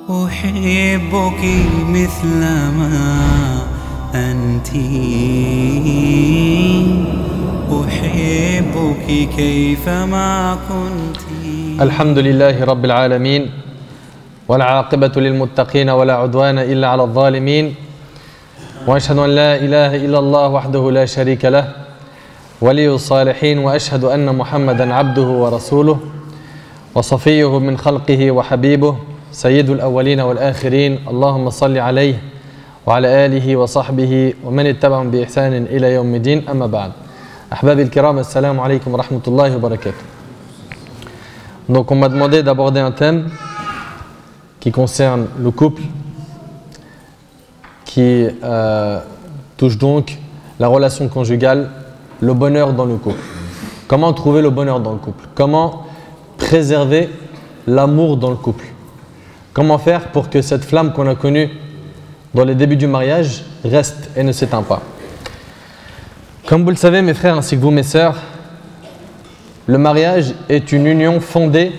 أحبك مثلما أنت أحبك كيفما كنت. الحمد لله رب العالمين والعاقبة للمتقين ولا عدوان إلا على الظالمين وأشهد أن لا إله إلا الله وحده لا شريك له ولي الصالحين وأشهد أن محمدا عبده ورسوله وصفيه من خلقه وحبيبه سيد الأولين والآخرين. اللهم صل عليه وعلى آله وصحبه ومن اتبعهم بإحسان إلى يوم الدين. أما بعد. أحبابي الكرام, assalamu alaikum wa rahmatullahi wa barakatuh. Donc on m'a demandé d'aborder un thème qui concerne le couple, qui touche donc la relation conjugale, le bonheur dans le couple. Comment trouver le bonheur dans le couple? Comment préserver l'amour dans le couple? Comment faire pour que cette flamme qu'on a connue dans les débuts du mariage reste et ne s'éteint pas? Comme vous le savez mes frères ainsi que vous mes sœurs, le mariage est une union fondée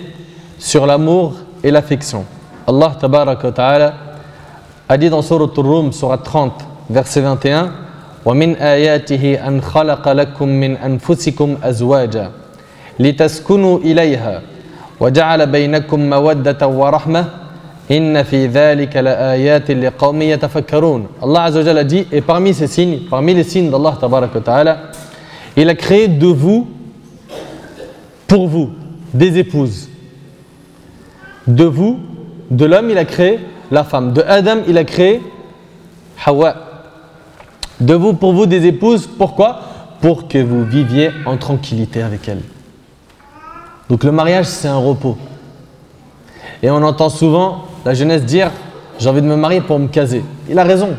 sur l'amour et l'affection. Allah tabaraka wa ta'ala a dit dans Sourate Ar-Rum, Sourate 30, verset 21, وَمِنْ آيَاتِهِ أَنْ خَلَقَ لَكُم مِّنْ أَنفُسِكُمْ أَزْوَاجًا لِتَسْكُنُوا إِلَيْهَا وَجَعَلَ بَيْنَكُم مَّوَدَّةً وَرَحْمَةً إِنَّ فِي ذَلِكَ لَآيَاتٍ لِقَوْمٍ يَتَفَكَّرُونَ. Allah Azza wa Jalla a dit, et parmi ces signes, parmi les signes d'Allah tabaraka wa ta'ala, il a créé de vous, pour vous, des épouses. De vous, de l'homme, il a créé la femme. De Adam, il a créé Hawa. De vous, pour vous, des épouses. Pourquoi? Pour que vous viviez en tranquillité avec elles. Donc le mariage, c'est un repos. Et on entend souvent la jeunesse dire « j'ai envie de me marier pour me caser ». Il a raison.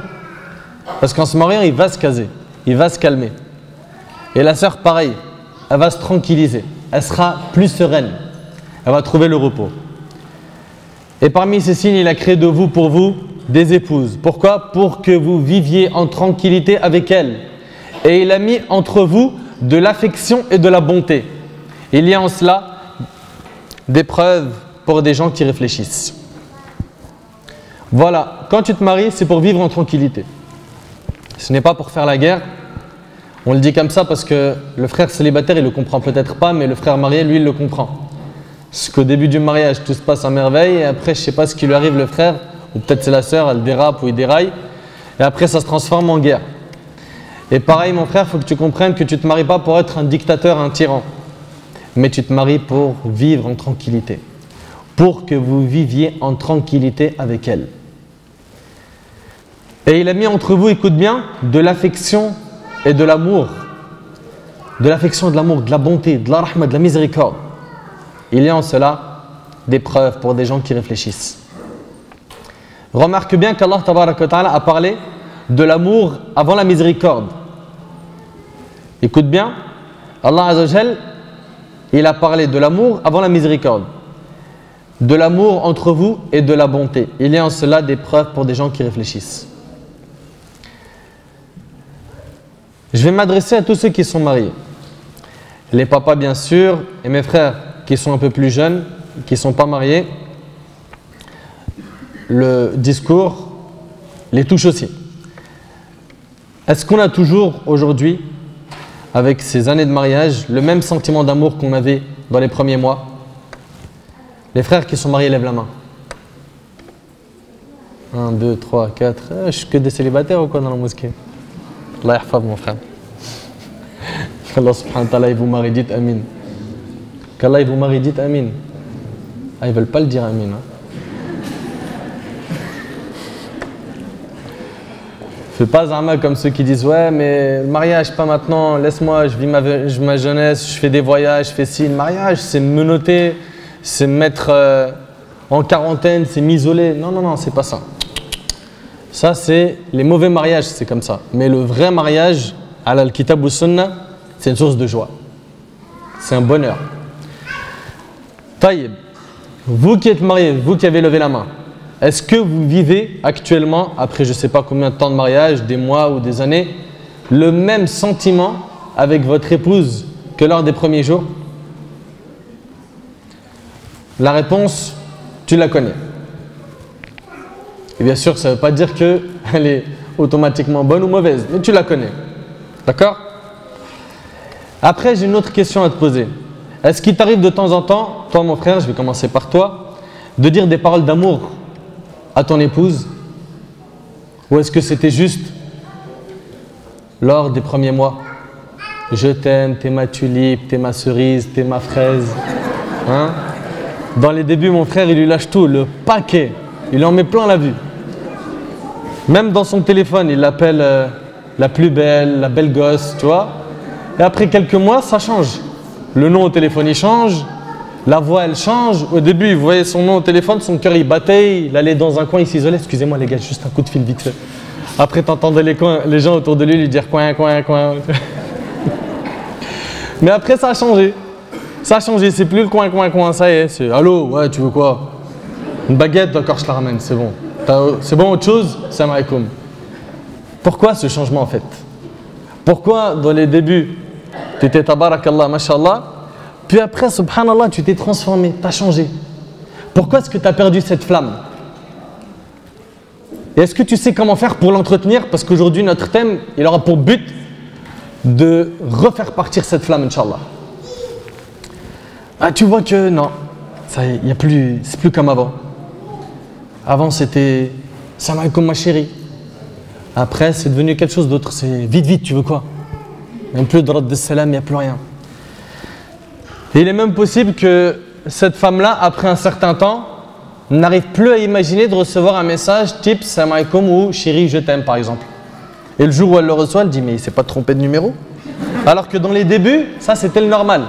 Parce qu'en se mariant, il va se caser. Il va se calmer. Et la sœur, pareil. Elle va se tranquilliser. Elle sera plus sereine. Elle va trouver le repos. Et parmi ces signes, il a créé de vous, pour vous, des épouses. Pourquoi? Pour que vous viviez en tranquillité avec elles. Et il a mis entre vous de l'affection et de la bonté. Il y a en cela des preuves pour des gens qui réfléchissent. Voilà, quand tu te maries, c'est pour vivre en tranquillité. Ce n'est pas pour faire la guerre. On le dit comme ça parce que le frère célibataire, il ne le comprend peut-être pas, mais le frère marié, lui, il le comprend. Parce qu'au début du mariage, tout se passe à merveille, et après, je ne sais pas ce qui lui arrive, le frère, ou peut-être c'est la sœur, elle dérape ou il déraille, et après, ça se transforme en guerre. Et pareil, mon frère, il faut que tu comprennes que tu ne te maries pas pour être un dictateur, un tyran, mais tu te maries pour vivre en tranquillité, pour que vous viviez en tranquillité avec elle. Et il a mis entre vous, écoute bien, de l'affection et de l'amour. De l'affection et de l'amour, de la bonté, de la rahma, de la miséricorde. Il y a en cela des preuves pour des gens qui réfléchissent. Remarque bien qu'Allah tabaraka wa ta'ala a parlé de l'amour avant la miséricorde. Écoute bien, Allah Azza wa Jal, il a parlé de l'amour avant la miséricorde. De l'amour entre vous et de la bonté. Il y a en cela des preuves pour des gens qui réfléchissent. Je vais m'adresser à tous ceux qui sont mariés. Les papas bien sûr, et mes frères qui sont un peu plus jeunes, qui ne sont pas mariés. Le discours les touche aussi. Est-ce qu'on a toujours aujourd'hui, avec ces années de mariage, le même sentiment d'amour qu'on avait dans les premiers mois? Les frères qui sont mariés, lèvent la main. 1, 2, 3, 4. Je suis que des célibataires ou quoi dans la mosquée? Allah yahfaz mon frère. Qu'Allah subhanahu wa ta'ala il vous marie, dites amin. Qu'Allah il vous marie, dites amin. Ah, ils veulent pas le dire amin. Fais pas zama comme ceux qui disent ouais mais le mariage pas maintenant, laisse-moi, je vis ma jeunesse, je fais des voyages, je fais ci. Le mariage c'est me menotter, c'est me mettre en quarantaine, c'est m'isoler. Non, non, non, c'est pas ça. Ça c'est les mauvais mariages, c'est comme ça. Mais le vrai mariage, ala al-kitab ou sunnah, c'est une source de joie. C'est un bonheur. Taïb, vous qui êtes mariés, vous qui avez levé la main, est-ce que vous vivez actuellement, après je ne sais pas combien de temps de mariage, des mois ou des années, le même sentiment avec votre épouse que lors des premiers jours? La réponse, tu la connais. Et bien sûr, ça ne veut pas dire qu'elle est automatiquement bonne ou mauvaise, mais tu la connais. D'accord? Après, j'ai une autre question à te poser. Est-ce qu'il t'arrive de temps en temps, toi mon frère, je vais commencer par toi, de dire des paroles d'amour à ton épouse? Ou est-ce que c'était juste lors des premiers mois? Je t'aime, t'es ma tulipe, t'es ma cerise, t'es ma fraise. Hein? Dans les débuts, mon frère, il lui lâche tout, le paquet. Il en met plein la vue. Même dans son téléphone, il l'appelle la plus belle, la belle gosse, tu vois. Et après quelques mois, ça change. Le nom au téléphone, il change. La voix, elle change. Au début, il voyait son nom au téléphone, son cœur, il battait. Il allait dans un coin, il s'isolait. Excusez-moi les gars, juste un coup de fil vite fait. Après, tu entendais les gens autour de lui dire coin, coin, coin. Mais après, ça a changé. Ça a changé. C'est plus le coin, coin, coin. Ça y est. C'est allô, ouais, tu veux quoi? Une baguette, d'accord, je te la ramène, c'est bon. C'est bon, autre chose? Salam alaikum. Pourquoi ce changement en fait? Pourquoi dans les débuts, tu étais tabarakallah, mashallah, puis après, subhanallah, tu t'es transformé, tu as changé? Pourquoi est-ce que tu as perdu cette flamme? Et est-ce que tu sais comment faire pour l'entretenir? Parce qu'aujourd'hui, notre thème, il aura pour but de refaire partir cette flamme, Inch'Allah. Ah, tu vois que non, c'est plus comme avant. Avant, c'était salam alaikum ma chérie. Après, c'est devenu quelque chose d'autre. C'est vite, vite, tu veux quoi? Même plus de radd de salam, il n'y a plus rien. Et il est même possible que cette femme-là, après un certain temps, n'arrive plus à imaginer de recevoir un message type salam alaikum ou chérie, je t'aime, par exemple. Et le jour où elle le reçoit, elle dit mais il s'est pas trompé de numéro. Alors que dans les débuts, ça c'était le normal.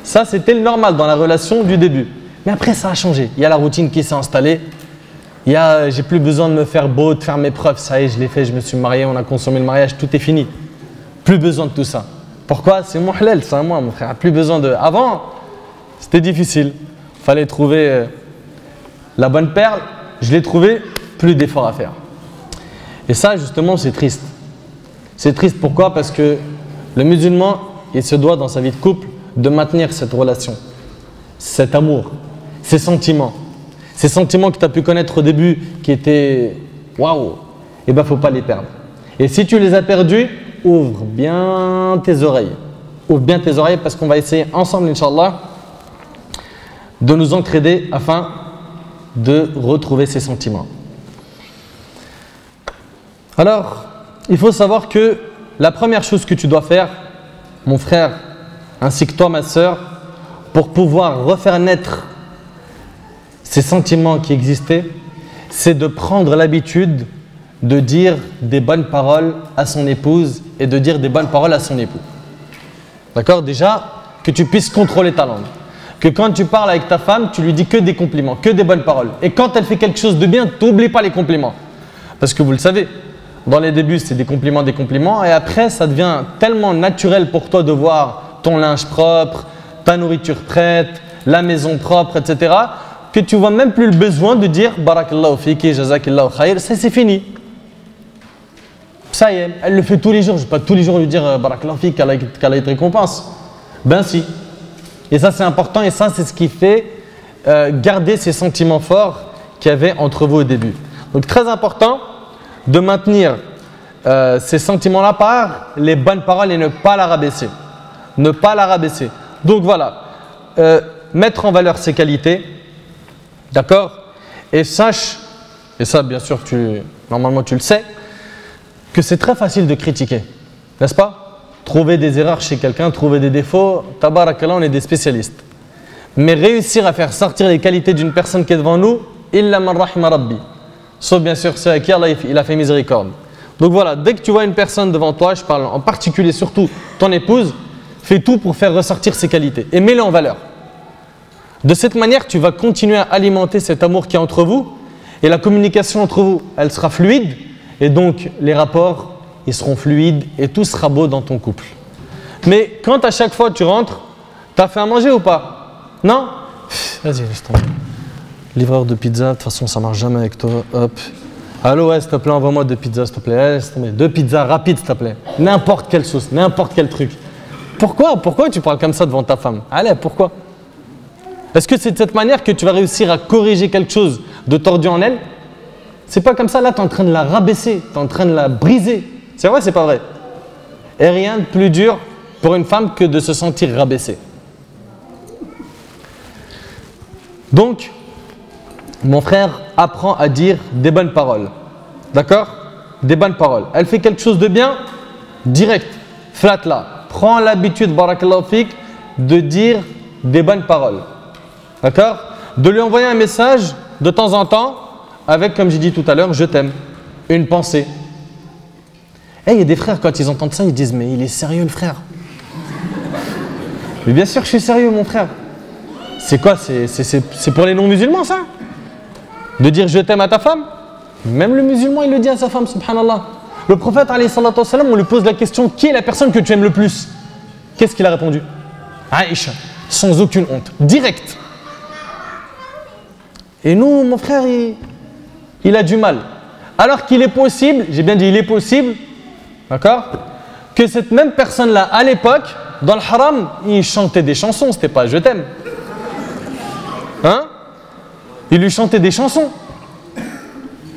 Ça c'était le normal dans la relation du début. Mais après, ça a changé. Il y a la routine qui s'est installée. J'ai plus besoin de me faire beau, de faire mes preuves. Ça y est, je l'ai fait, je me suis marié, on a consommé le mariage, tout est fini. Plus besoin de tout ça. Pourquoi? C'est mon halal, c'est à moi, mon frère. Plus besoin de. Avant, c'était difficile. Il fallait trouver la bonne perle. Je l'ai trouvée, plus d'efforts à faire. Et ça, justement, c'est triste. C'est triste pourquoi? Parce que le musulman, il se doit dans sa vie de couple de maintenir cette relation, cet amour, ces sentiments. Ces sentiments que tu as pu connaître au début, qui étaient waouh, eh bien, il ne faut pas les perdre. Et si tu les as perdus, ouvre bien tes oreilles. Ouvre bien tes oreilles parce qu'on va essayer ensemble, Inch'Allah, de nous entraider afin de retrouver ces sentiments. Alors, il faut savoir que la première chose que tu dois faire, mon frère, ainsi que toi, ma sœur, pour pouvoir refaire naître ces sentiments qui existaient, c'est de prendre l'habitude de dire des bonnes paroles à son épouse et de dire des bonnes paroles à son époux. D'accord? Déjà, que tu puisses contrôler ta langue. Que quand tu parles avec ta femme, tu lui dis que des compliments, que des bonnes paroles. Et quand elle fait quelque chose de bien, tu n'oublies pas les compliments. Parce que vous le savez, dans les débuts, c'est des compliments. Et après, ça devient tellement naturel pour toi de voir ton linge propre, ta nourriture prête, la maison propre, etc., que tu ne vois même plus le besoin de dire Barakallahu fiki, jazakillahu khair, ça c'est fini. Ça y est, elle le fait tous les jours. Je ne vais pas tous les jours lui dire Barakallahu fiki, qu'elle a été récompense. Ben si. Et ça c'est important et ça c'est ce qui fait garder ces sentiments forts qu'il y avait entre vous au début. Donc très important de maintenir ces sentiments-là par les bonnes paroles et ne pas la rabaisser. Ne pas la rabaisser. Donc voilà, mettre en valeur ses qualités. D'accord? Et sache, et ça bien sûr normalement tu le sais, que c'est très facile de critiquer, n'est-ce pas? Trouver des erreurs chez quelqu'un, trouver des défauts, tabarakallah, on est des spécialistes. Mais réussir à faire sortir les qualités d'une personne qui est devant nous, illa man rahima rabbi. Sauf bien sûr ceux à qui Allah il a fait miséricorde. Donc voilà, dès que tu vois une personne devant toi, je parle en particulier surtout ton épouse, fais tout pour faire ressortir ses qualités et mets-les en valeur. De cette manière, tu vas continuer à alimenter cet amour qui est entre vous et la communication entre vous, elle sera fluide et donc les rapports, ils seront fluides et tout sera beau dans ton couple. Mais quand à chaque fois tu rentres, tu as fait à manger ou pas? Non? Vas-y, laisse tomber. Livreur de pizza, de toute façon ça marche jamais avec toi. Hop. Allô, ouais, s'il te plaît, envoie-moi 2 pizzas, s'il te plaît. Laisse tomber. 2 pizzas rapides, s'il te plaît. N'importe quelle sauce, n'importe quel truc. Pourquoi tu parles comme ça devant ta femme? Allez, pourquoi? Est-ce que c'est de cette manière que tu vas réussir à corriger quelque chose de tordu en elle? C'est pas comme ça, là, tu es en train de la rabaisser, tu es en train de la briser. C'est vrai, c'est pas vrai? Et rien de plus dur pour une femme que de se sentir rabaissée. Donc, mon frère apprend à dire des bonnes paroles. D'accord? Des bonnes paroles. Elle fait quelque chose de bien, direct, flat là. Prends l'habitude, barakallahu fik, de dire des bonnes paroles. D'accord? De lui envoyer un message de temps en temps avec, comme j'ai dit tout à l'heure, je t'aime. Une pensée. Et il y a des frères, quand ils entendent ça, ils disent, mais il est sérieux le frère. Mais bien sûr que je suis sérieux mon frère. C'est quoi? C'est pour les non-musulmans ça? De dire je t'aime à ta femme? Même le musulman il le dit à sa femme, subhanallah. Le prophète alayhi salatu wassalam, on lui pose la question, qui est la personne que tu aimes le plus? Qu'est-ce qu'il a répondu? Aïcha, sans aucune honte, direct. Et nous, mon frère, il a du mal. Alors qu'il est possible, j'ai bien dit il est possible, d'accord, que cette même personne-là, à l'époque, dans le haram, il chantait des chansons, c'était pas je t'aime. Hein? Il lui chantait des chansons.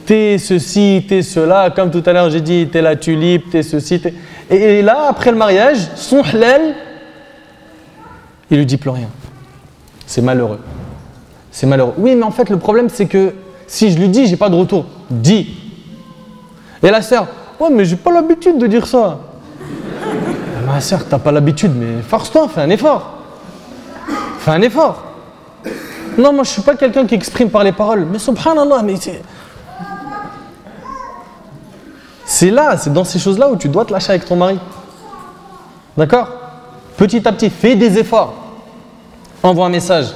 T'es ceci, t'es cela, comme tout à l'heure j'ai dit, t'es la tulipe, t'es ceci, t'es... Et là, après le mariage, son halal, il lui dit plus rien. C'est malheureux. C'est malheureux. Oui, mais en fait, le problème, c'est que si je lui dis, j'ai pas de retour. Dis. Et la sœur, oh, mais j'ai pas l'habitude de dire ça. Ma sœur, t'as pas l'habitude, mais force-toi, fais un effort. Fais un effort. Non, moi, je suis pas quelqu'un qui exprime par les paroles. Mais subhanallah, mais c'est là, c'est dans ces choses-là où tu dois te lâcher avec ton mari. D'accord? Petit à petit, fais des efforts. Envoie un message.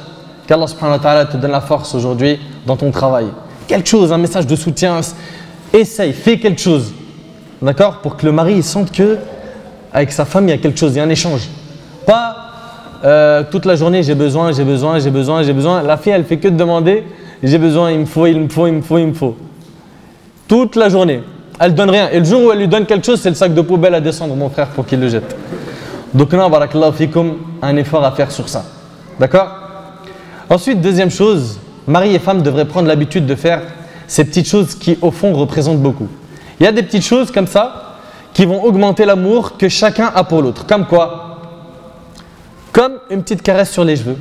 Qu'Allah subhanahu wa ta'ala te donne la force aujourd'hui dans ton travail. Quelque chose, un message de soutien. Essaye, fais quelque chose. D'accord? Pour que le mari il sente que avec sa femme, il y a quelque chose, il y a un échange. Pas toute la journée, j'ai besoin. La fille, elle fait que de demander, j'ai besoin, il me faut. Toute la journée. Elle donne rien. Et le jour où elle lui donne quelque chose, c'est le sac de poubelle à descendre, mon frère, pour qu'il le jette. Donc là, barakallahu fikum, un effort à faire sur ça. D'accord? Ensuite, deuxième chose, mari et femme devraient prendre l'habitude de faire ces petites choses qui, au fond, représentent beaucoup. Il y a des petites choses comme ça qui vont augmenter l'amour que chacun a pour l'autre. Comme quoi? Comme une petite caresse sur les cheveux.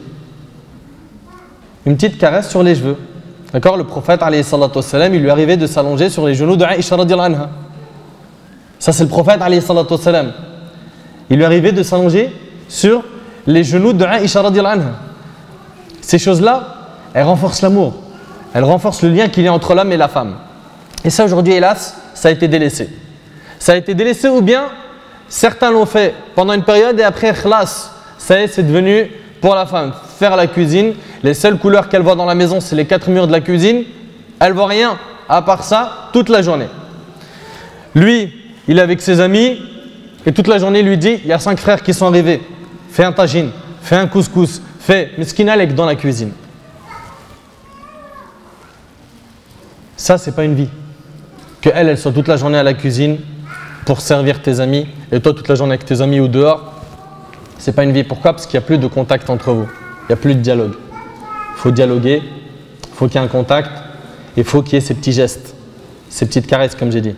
Une petite caresse sur les cheveux. D'accord? Le prophète, alayhi salatu wassalam, il lui arrivait de s'allonger sur les genoux de Aïcha radiyallahu anha. Ça, c'est le prophète, alayhi salatu wassalam. Il lui arrivait de s'allonger sur les genoux de Aïcha radiyallahu anha. Ces choses-là, elles renforcent l'amour. Elles renforcent le lien qu'il y a entre l'homme et la femme. Et ça, aujourd'hui, hélas, ça a été délaissé. Ça a été délaissé ou bien certains l'ont fait pendant une période et après, khlas, ça y est, c'est devenu pour la femme. Faire la cuisine, les seules couleurs qu'elle voit dans la maison, c'est les 4 murs de la cuisine. Elle ne voit rien à part ça toute la journée. Lui, il est avec ses amis et toute la journée, il lui dit, il y a 5 frères qui sont arrivés. Fais un tagine, fais un couscous, fais miskinalek dans la cuisine. Ça, c'est pas une vie. Que elle soit toute la journée à la cuisine pour servir tes amis et toi toute la journée avec tes amis ou dehors, c'est pas une vie. Pourquoi? Parce qu'il n'y a plus de contact entre vous. Il n'y a plus de dialogue. Il faut dialoguer, il faut qu'il y ait un contact, il faut qu'il y ait ces petits gestes, ces petites caresses comme j'ai dit.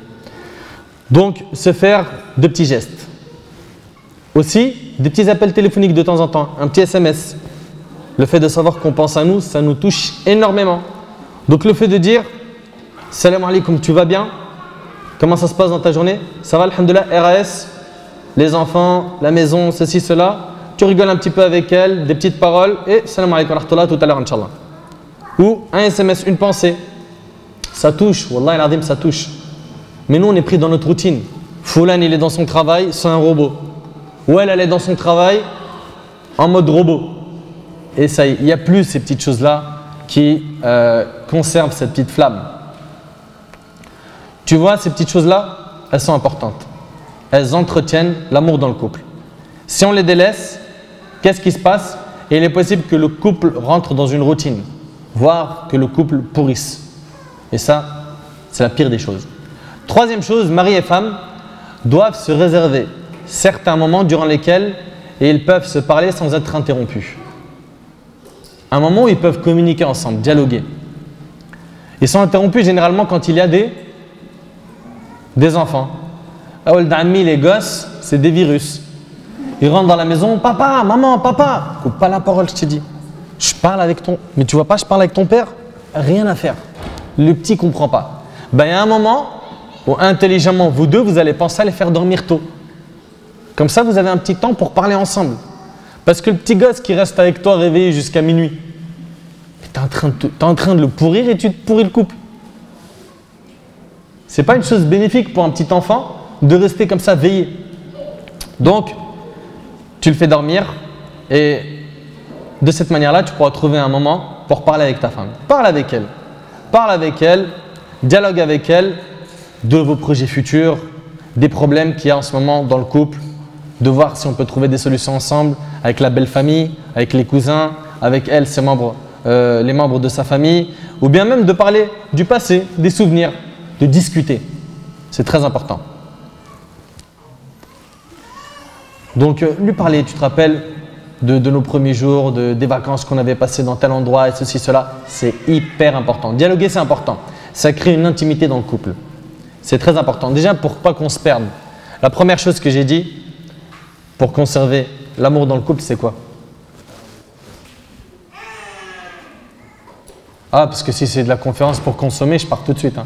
Donc, se faire de petits gestes. Aussi, des petits appels téléphoniques de temps en temps, un petit SMS. Le fait de savoir qu'on pense à nous, ça nous touche énormément. Donc le fait de dire « Salam alaikum, tu vas bien? Comment ça se passe dans ta journée? Ça va, alhamdoulilah, RAS, les enfants, la maison, ceci, cela. » Tu rigoles un petit peu avec elle, des petites paroles et « Salam alaikum rahmatullah » tout à l'heure, Inch'Allah. Ou un SMS, une pensée. Ça touche, Wallah al-Azim, ça touche. Mais nous, on est pris dans notre routine. Foulan, il est dans son travail, c'est un robot. Ou elle est dans son travail en mode robot. Et ça y est, il n'y a plus ces petites choses-là qui conservent cette petite flamme. Tu vois, ces petites choses-là, elles sont importantes. Elles entretiennent l'amour dans le couple. Si on les délaisse, qu'est-ce qui se passe? Et il est possible que le couple rentre dans une routine, voire que le couple pourrisse. Et ça, c'est la pire des choses. Troisième chose, mari et femme doivent se réserver certains moments durant lesquels ils peuvent se parler sans être interrompus. Un moment où ils peuvent communiquer ensemble, dialoguer. Ils sont interrompus généralement quand il y a des enfants. Les gosses, c'est des virus. Ils rentrent dans la maison, papa, maman, papa. Coupe pas la parole, je te dis. Je parle avec ton. Mais tu vois pas, je parle avec ton père. Rien à faire. Le petit comprend pas. Ben, il y a un moment où intelligemment, vous deux, vous allez penser à les faire dormir tôt. Comme ça, vous avez un petit temps pour parler ensemble. Parce que le petit gosse qui reste avec toi réveillé jusqu'à minuit, tu es en train de le pourrir et tu te pourris le couple. C'est pas une chose bénéfique pour un petit enfant de rester comme ça veillé. Donc, tu le fais dormir et de cette manière-là, tu pourras trouver un moment pour parler avec ta femme. Parle avec elle. Parle avec elle, dialogue avec elle de vos projets futurs, des problèmes qu'il y a en ce moment dans le couple, de voir si on peut trouver des solutions ensemble avec la belle famille, avec les cousins, avec elle, ses membres, les membres de sa famille, ou bien même de parler du passé, des souvenirs, de discuter. C'est très important. Donc, lui parler, tu te rappelles de nos premiers jours, des vacances qu'on avait passées dans tel endroit et ceci, cela, c'est hyper important. Dialoguer, c'est important. Ça crée une intimité dans le couple. C'est très important. Déjà, pour pas qu'on se perde. La première chose que j'ai dit, pour conserver l'amour dans le couple, c'est quoi? Ah, parce que si c'est de la conférence pour consommer, je pars tout de suite.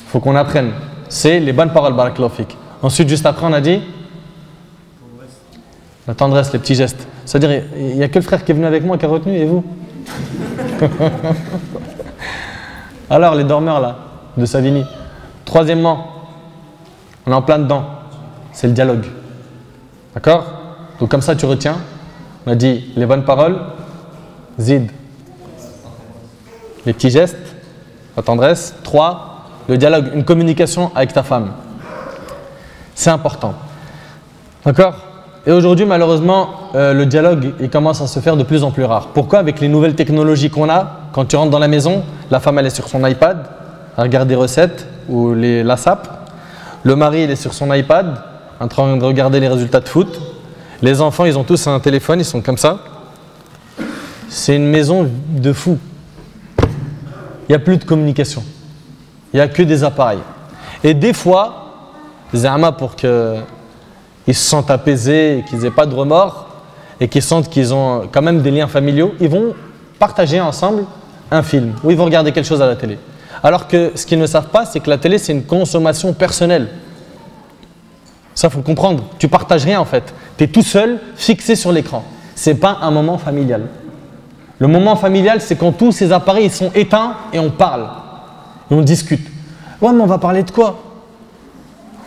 Faut qu'on apprenne. C'est les bonnes paroles, barakallahu fik. Ensuite, juste après, on a dit la tendresse, les petits gestes. C'est-à-dire, il n'y a que le frère qui est venu avec moi qui a retenu, et vous? Alors, les dormeurs là, de Savigny. Troisièmement, on est en plein dedans, c'est le dialogue. D'accord? Donc comme ça, tu retiens. On a dit les bonnes paroles, zid. Les petits gestes, la tendresse. 3, le dialogue, une communication avec ta femme. C'est important. D'accord? Et aujourd'hui, malheureusement, le dialogue il commence à se faire de plus en plus rare. Pourquoi? Avec les nouvelles technologies qu'on a, quand tu rentres dans la maison, la femme elle est sur son iPad, à regarder des recettes ou la SAP. Le mari il est sur son iPad, en train de regarder les résultats de foot. Les enfants, ils ont tous un téléphone, ils sont comme ça. C'est une maison de fous. Il n'y a plus de communication. Il n'y a que des appareils. Et des fois, Zama, pour qu'ils se sentent apaisés et qu'ils n'aient pas de remords et qu'ils sentent qu'ils ont quand même des liens familiaux, ils vont partager ensemble un film ou ils vont regarder quelque chose à la télé. Alors que ce qu'ils ne savent pas, c'est que la télé, c'est une consommation personnelle. Ça, il faut comprendre. Tu ne partages rien en fait. Tu es tout seul, fixé sur l'écran. Ce n'est pas un moment familial. Le moment familial, c'est quand tous ces appareils ils sont éteints et on parle. Et on discute. Ouais, mais on va parler de quoi?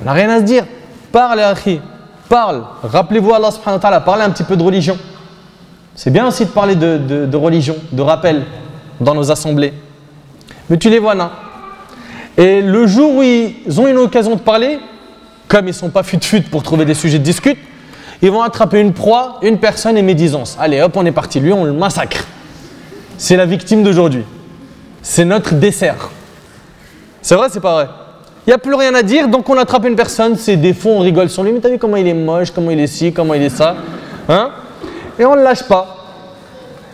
On n'a rien à se dire. Parle, akhi. Parle. Rappelez-vous Allah subhanahu wa ta'ala. Parlez un petit peu de religion. C'est bien aussi de parler de religion, de rappel dans nos assemblées. Mais tu les vois, non? Et le jour où ils ont une occasion de parler, comme ils ne sont pas fut-fut pour trouver des sujets de discute, ils vont attraper une proie, une personne et médisance. Allez, hop, on est parti. Lui, on le massacre. C'est la victime d'aujourd'hui. C'est notre dessert. C'est vrai, c'est pas vrai? Il n'y a plus rien à dire, donc on attrape une personne, ses défauts, on rigole sur lui. Mais t'as vu comment il est moche, comment il est ci, comment il est ça, hein? Et on ne le lâche pas.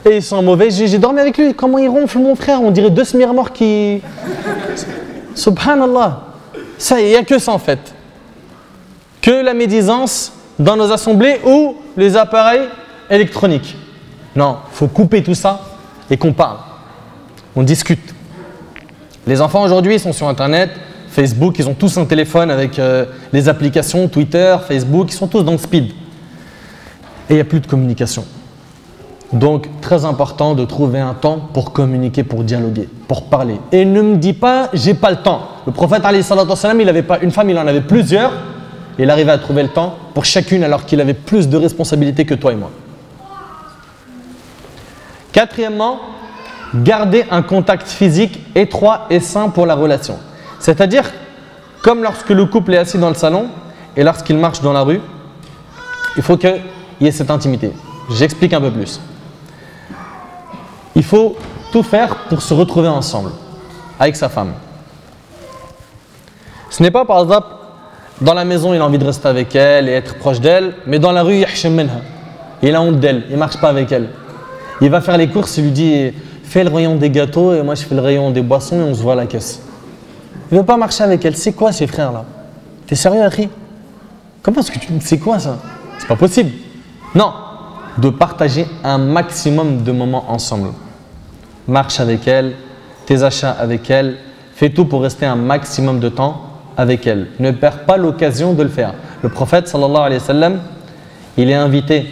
Et ils sont mauvais. J'ai dormi avec lui. Comment il ronfle, mon frère? On dirait deux smirmors qui... Subhanallah. Ça, il n'y a que ça en fait. Que la médisance dans nos assemblées ou les appareils électroniques. Non, il faut couper tout ça et qu'on parle. On discute. Les enfants aujourd'hui, ils sont sur Internet, Facebook, ils ont tous un téléphone avec les applications Twitter, Facebook, ils sont tous dans le speed. Et il n'y a plus de communication. Donc, très important de trouver un temps pour communiquer, pour dialoguer, pour parler. Et ne me dis pas, j'ai pas le temps. Le prophète, alayhi salatu wassalam, il n'avait pas une femme, il en avait plusieurs. Et il arrivait à trouver le temps pour chacune alors qu'il avait plus de responsabilités que toi et moi. Quatrièmement, garder un contact physique étroit et sain pour la relation. C'est-à-dire, comme lorsque le couple est assis dans le salon et lorsqu'il marche dans la rue, il faut qu'il y ait cette intimité. J'explique un peu plus. Il faut tout faire pour se retrouver ensemble avec sa femme. Ce n'est pas par exemple dans la maison il a envie de rester avec elle et être proche d'elle, mais dans la rue il a honte d'elle, il ne marche pas avec elle. Il va faire les courses, il lui dit fais le rayon des gâteaux et moi je fais le rayon des boissons et on se voit à la caisse. Il ne veut pas marcher avec elle. C'est quoi ces frères-là? T'es sérieux, Akhi? Comment est-ce que tu... C'est quoi ça? C'est pas possible. Non, de partager un maximum de moments ensemble. Marche avec elle, tes achats avec elle, fais tout pour rester un maximum de temps avec elle. Ne perds pas l'occasion de le faire. Le prophète, sallallahu alayhi wa sallam, il est invité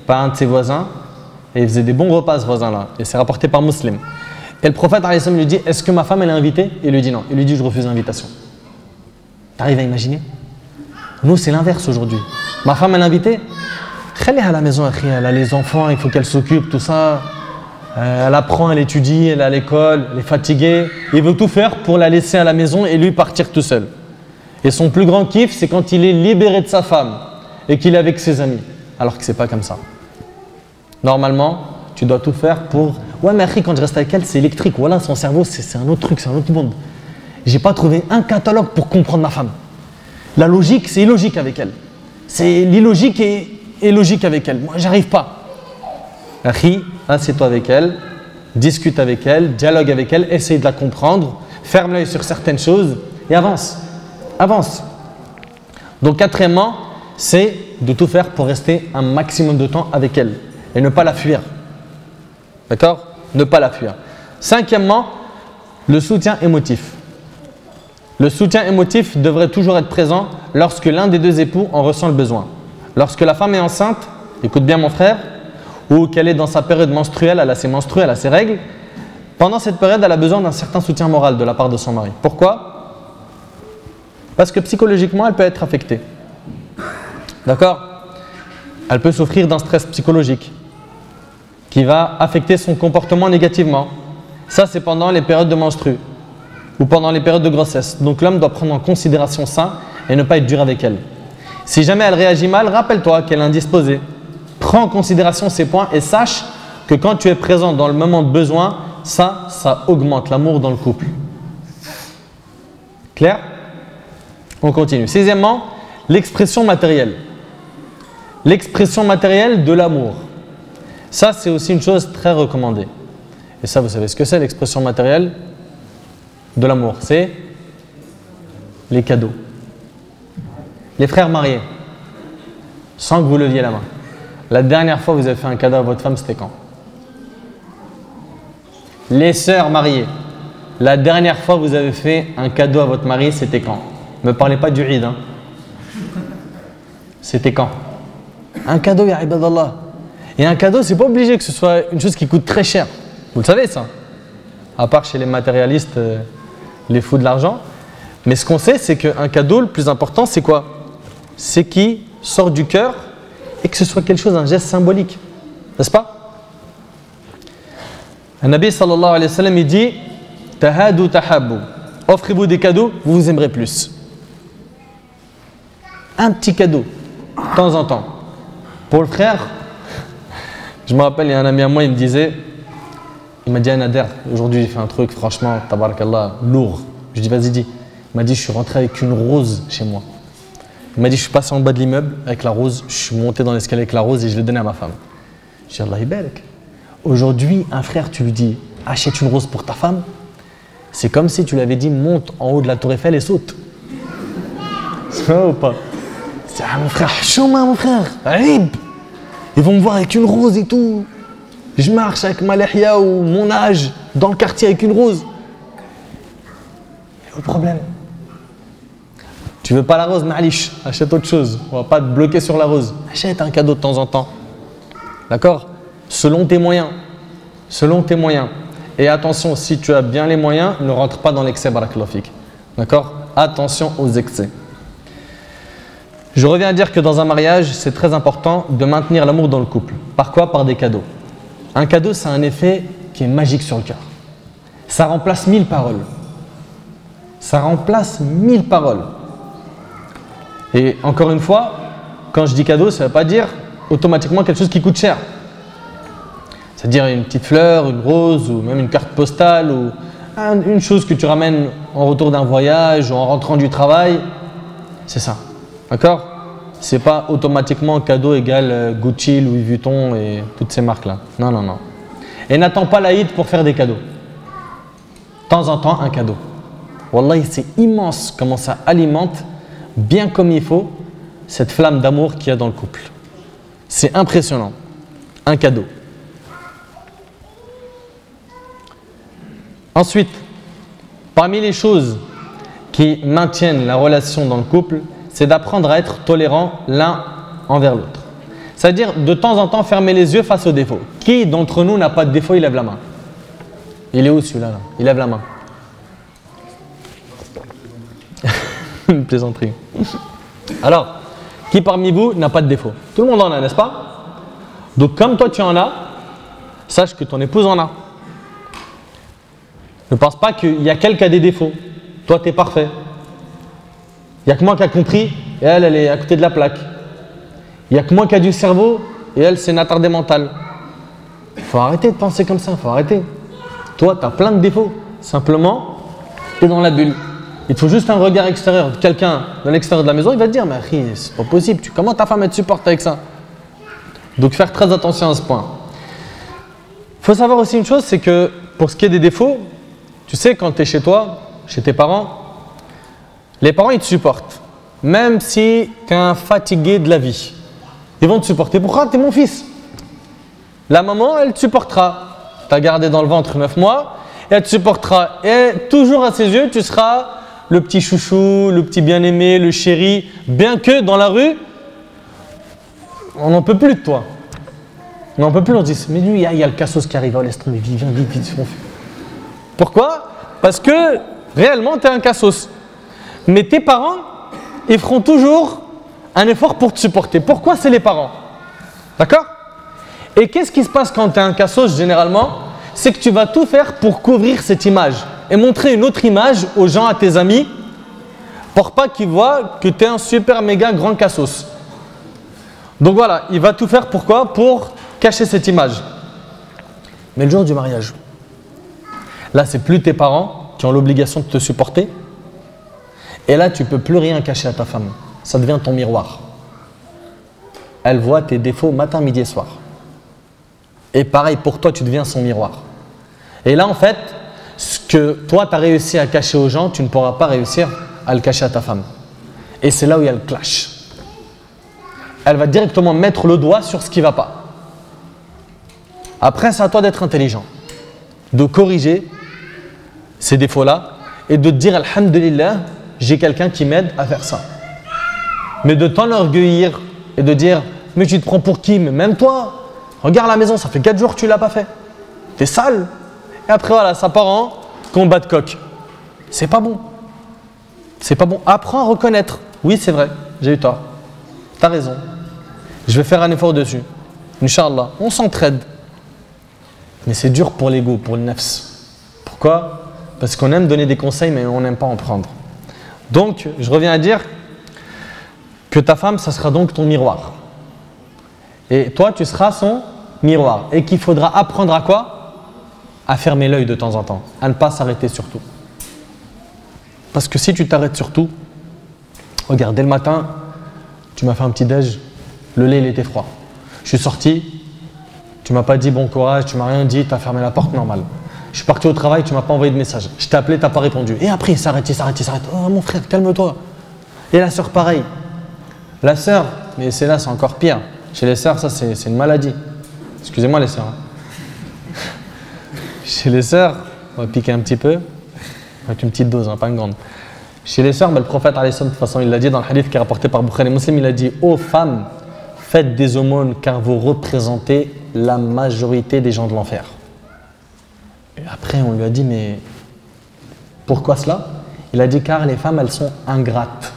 par un de ses voisins et il faisait des bons repas, ce voisin-là. Et c'est rapporté par Muslim. Et le prophète, alayhi wa sallam, lui dit, est-ce que ma femme, elle est invitée? Il lui dit non. Il lui dit, je refuse l'invitation. T'arrives à imaginer? Nous, c'est l'inverse aujourd'hui. Ma femme, elle est invitée? Elle est à la maison, elle a les enfants, il faut qu'elle s'occupe, tout ça. Elle apprend, elle étudie, elle est à l'école, elle est fatiguée. Il veut tout faire pour la laisser à la maison et lui partir tout seul. Et son plus grand kiff, c'est quand il est libéré de sa femme et qu'il est avec ses amis. Alors que c'est pas comme ça. Normalement, tu dois tout faire pour... Ouais, mais après, quand je reste avec elle, c'est électrique. Voilà, son cerveau, c'est un autre truc, c'est un autre monde. J'ai pas trouvé un catalogue pour comprendre ma femme. La logique, c'est illogique avec elle. C'est l'illogique et logique avec elle. Moi, j'arrive pas. Akhi, assieds-toi avec elle, discute avec elle, dialogue avec elle, essaye de la comprendre, ferme l'œil sur certaines choses et avance. Avance. Donc, quatrièmement, c'est de tout faire pour rester un maximum de temps avec elle et ne pas la fuir. D'accord? Ne pas la fuir. Cinquièmement, le soutien émotif. Le soutien émotif devrait toujours être présent lorsque l'un des deux époux en ressent le besoin. Lorsque la femme est enceinte, écoute bien mon frère, ou qu'elle est dans sa période menstruelle, elle a ses menstrues, elle a ses règles, pendant cette période, elle a besoin d'un certain soutien moral de la part de son mari. Pourquoi? Parce que psychologiquement, elle peut être affectée. D'accord? Elle peut souffrir d'un stress psychologique qui va affecter son comportement négativement. Ça, c'est pendant les périodes de menstrues ou pendant les périodes de grossesse. Donc l'homme doit prendre en considération ça et ne pas être dur avec elle. Si jamais elle réagit mal, rappelle-toi qu'elle est indisposée. Prends en considération ces points et sache que quand tu es présent dans le moment de besoin, ça augmente l'amour dans le couple. Clair? On continue. Sixièmement, l'expression matérielle. L'expression matérielle de l'amour. Ça, c'est aussi une chose très recommandée. Et ça, vous savez ce que c'est, l'expression matérielle de l'amour? C'est les cadeaux. Les frères mariés, sans que vous leviez la main. La dernière fois que vous avez fait un cadeau à votre femme, c'était quand? Les sœurs mariées, la dernière fois que vous avez fait un cadeau à votre mari, c'était quand? Ne me parlez pas du Eid. Hein. C'était quand? Un cadeau, ya ibadallah. Et un cadeau, c'est pas obligé que ce soit une chose qui coûte très cher. Vous le savez ça? À part chez les matérialistes, les fous de l'argent. Mais ce qu'on sait, c'est qu'un cadeau, le plus important, c'est quoi? C'est qui sort du cœur et que ce soit quelque chose, un geste symbolique. N'est-ce pas? Un Nabi sallallahu alayhi wa sallam, il dit Tahadu tahabbu. Offrez-vous des cadeaux, vous vous aimerez plus. Un petit cadeau, de temps en temps. Pour le frère, je me rappelle, il y a un ami à moi, il me disait, il m'a dit, Nader, aujourd'hui j'ai fait un truc, franchement, tabarakallah, lourd. Je dis, vas-y, dis. Il m'a dit, je suis rentré avec une rose chez moi. Il m'a dit, je suis passé en bas de l'immeuble avec la rose, je suis monté dans l'escalier avec la rose et je l'ai donnée à ma femme. Je dis, Allah ibarak. Aujourd'hui, un frère, tu lui dis, achète une rose pour ta femme, c'est comme si tu lui avais dit, monte en haut de la tour Eiffel et saute. C'est vrai ou pas? C'est mon frère, chouma mon frère, rib. Ils vont me voir avec une rose et tout. Je marche avec ma lihya ou mon âge dans le quartier avec une rose. Et le problème, tu veux pas la rose, ma'alish, achète autre chose. On va pas te bloquer sur la rose. Achète un cadeau de temps en temps. D'accord? Selon tes moyens. Selon tes moyens. Et attention, si tu as bien les moyens, ne rentre pas dans l'excès, barakallahu fik. D'accord? Attention aux excès. Je reviens à dire que dans un mariage, c'est très important de maintenir l'amour dans le couple. Par quoi? Par des cadeaux. Un cadeau, c'est un effet qui est magique sur le cœur. Ça remplace 1000 paroles. Ça remplace 1000 paroles. Et encore une fois, quand je dis cadeau, ça ne veut pas dire automatiquement quelque chose qui coûte cher. C'est-à-dire une petite fleur, une rose ou même une carte postale ou une chose que tu ramènes en retour d'un voyage ou en rentrant du travail. C'est ça. D'accord? C'est pas automatiquement cadeau égal Gucci, Louis Vuitton et toutes ces marques-là. Non, non, non. Et n'attends pas l'Aïd pour faire des cadeaux. De temps en temps, un cadeau. Wallahi, c'est immense comment ça alimente, bien comme il faut, cette flamme d'amour qu'il y a dans le couple. C'est impressionnant. Un cadeau. Ensuite, parmi les choses qui maintiennent la relation dans le couple, c'est d'apprendre à être tolérant l'un envers l'autre. C'est-à-dire de temps en temps fermer les yeux face aux défauts. Qui d'entre nous n'a pas de défaut? Il lève la main. Il est où celui-là là? Il lève la main. Une plaisanterie. Alors, qui parmi vous n'a pas de défaut? Tout le monde en a, n'est-ce pas? Donc comme toi tu en as, sache que ton épouse en a. Ne pense pas qu'il y a quelqu'un qui a des défauts. Toi, tu es parfait. Il n'y a que moi qui a compris et elle est à côté de la plaque. Il n'y a que moi qui a du cerveau et elle, c'est une attardée mentale. Il faut arrêter de penser comme ça, il faut arrêter. Toi, tu as plein de défauts. Simplement, tu es dans la bulle. Il te faut juste un regard extérieur. Quelqu'un de l'extérieur de la maison, il va te dire, mais c'est pas possible. Comment ta femme, elle te supporte avec ça? Donc, faire très attention à ce point. Il faut savoir aussi une chose, c'est que pour ce qui est des défauts, tu sais, quand tu es chez toi, chez tes parents, les parents, ils te supportent. Même si tu es un fatigué de la vie. Ils vont te supporter. Pourquoi? Tu es mon fils. La maman, elle te supportera. Tu as gardé dans le ventre 9 mois et elle te supportera. Et toujours à ses yeux, tu seras le petit chouchou, le petit bien-aimé, le chéri. Bien que dans la rue, on n'en peut plus de toi. On n'en peut plus, on se dit, mais lui, il y a le cassos qui arrive, oh, laisse tomber, viens, vite. Pourquoi? Parce que réellement, tu es un cassos. Mais tes parents, ils feront toujours un effort pour te supporter. Pourquoi? C'est les parents. D'accord? Et qu'est-ce qui se passe quand tu es un cassos généralement? C'est que tu vas tout faire pour couvrir cette image et montrer une autre image aux gens, à tes amis, pour pas qu'ils voient que tu es un super méga grand cassos. Donc voilà, il va tout faire pourquoi? Pour cacher cette image. Mais le jour du mariage, là, c'est plus tes parents qui ont l'obligation de te supporter. Et là, tu ne peux plus rien cacher à ta femme. Ça devient ton miroir. Elle voit tes défauts matin, midi et soir. Et pareil, pour toi, tu deviens son miroir. Et là, en fait, ce que toi, tu as réussi à cacher aux gens, tu ne pourras pas réussir à le cacher à ta femme. Et c'est là où il y a le clash. Elle va directement mettre le doigt sur ce qui ne va pas. Après, c'est à toi d'être intelligent, de corriger ces défauts-là et de te dire alhamdulillah, j'ai quelqu'un qui m'aide à faire ça. Mais de t'enorgueillir et de dire mais tu te prends pour qui? Mais même toi, regarde la maison, ça fait 4 jours que tu ne l'as pas fait. T'es sale. Et après voilà, ça part en combat de coq. C'est pas bon. C'est pas bon. Apprends à reconnaître. Oui, c'est vrai, j'ai eu tort. T'as raison. Je vais faire un effort dessus. Inch'Allah, on s'entraide. Mais c'est dur pour l'ego, pour le nafs. Pourquoi? Parce qu'on aime donner des conseils, mais on n'aime pas en prendre. Donc, je reviens à dire que ta femme, ça sera donc ton miroir. Et toi, tu seras son miroir. Et qu'il faudra apprendre à quoi? À fermer l'œil de temps en temps. À ne pas s'arrêter sur tout. Parce que si tu t'arrêtes sur tout, regarde, dès le matin, tu m'as fait un petit déj, le lait, il était froid. Je suis sorti, tu m'as pas dit bon courage, tu m'as rien dit, tu as fermé la porte, normal. Je suis parti au travail, tu m'as pas envoyé de message. Je t'ai appelé, tu n'as pas répondu. Et après, il s'arrête. Oh mon frère, calme-toi. Et la sœur, pareil. La sœur, mais c'est là, c'est encore pire. Chez les sœurs, ça, c'est une maladie. Excusez-moi les sœurs. Chez les sœurs, on va piquer un petit peu. Avec une petite dose, hein, pas une grande. Chez les sœurs, le prophète, de toute façon, il l'a dit dans le hadith qui est rapporté par Bukhari et Muslim, il a dit « Ô femmes, faites des aumônes car vous représentez la majorité des gens de l'enfer. » Et après, on lui a dit « Mais pourquoi cela ?» Il a dit « Car les femmes, elles sont ingrates. »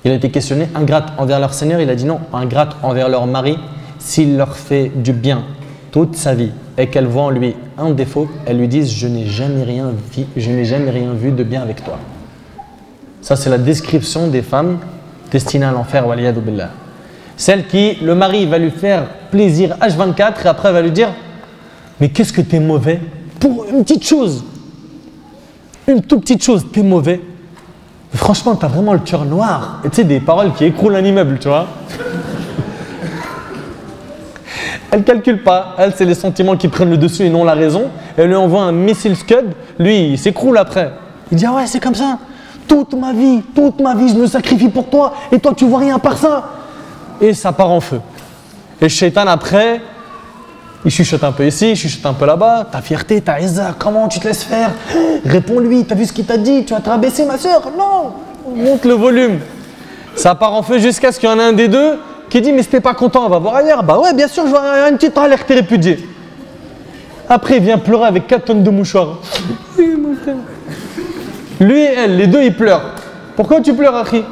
Il a été questionné, ingrates envers leur Seigneur, il a dit non, ingrates envers leur mari, s'il leur fait du bien toute sa vie et qu'elles voient en lui un défaut, elles lui disent « Je n'ai jamais rien vu de bien avec toi. » Ça, c'est la description des femmes destinées à l'enfer, waliyadu billah. Celle qui, le mari va lui faire plaisir H24 et après va lui dire « Mais qu'est-ce que t'es mauvais pour une petite chose, une toute petite chose, t'es mauvais. Franchement, t'as vraiment le cœur noir. » Et tu sais, des paroles qui écroulent un immeuble, tu vois. Elle ne calcule pas. Elle, c'est les sentiments qui prennent le dessus et non la raison. Elle lui envoie un missile Scud. Lui, il s'écroule après. Il dit, ah ouais, c'est comme ça. Toute ma vie, je me sacrifie pour toi. Et toi, tu vois rien à part ça. Et ça part en feu. Et Shaitan, après, il chuchote un peu ici, il chuchote un peu là-bas. Ta fierté, ta izza, comment tu te laisses faire? Réponds-lui, t'as vu ce qu'il t'a dit? Tu vas te rabaisser, ma soeur? Non. Monte le volume. Ça part en feu jusqu'à ce qu'il y en ait un des deux qui dit, mais si t'es pas content, on va voir ailleurs. Bah ouais, bien sûr, je vais avoir une petite alerte répudiée. Après, il vient pleurer avec 4 tonnes de mouchoirs. Lui et elle, les deux, ils pleurent. Pourquoi tu pleures, Akhi?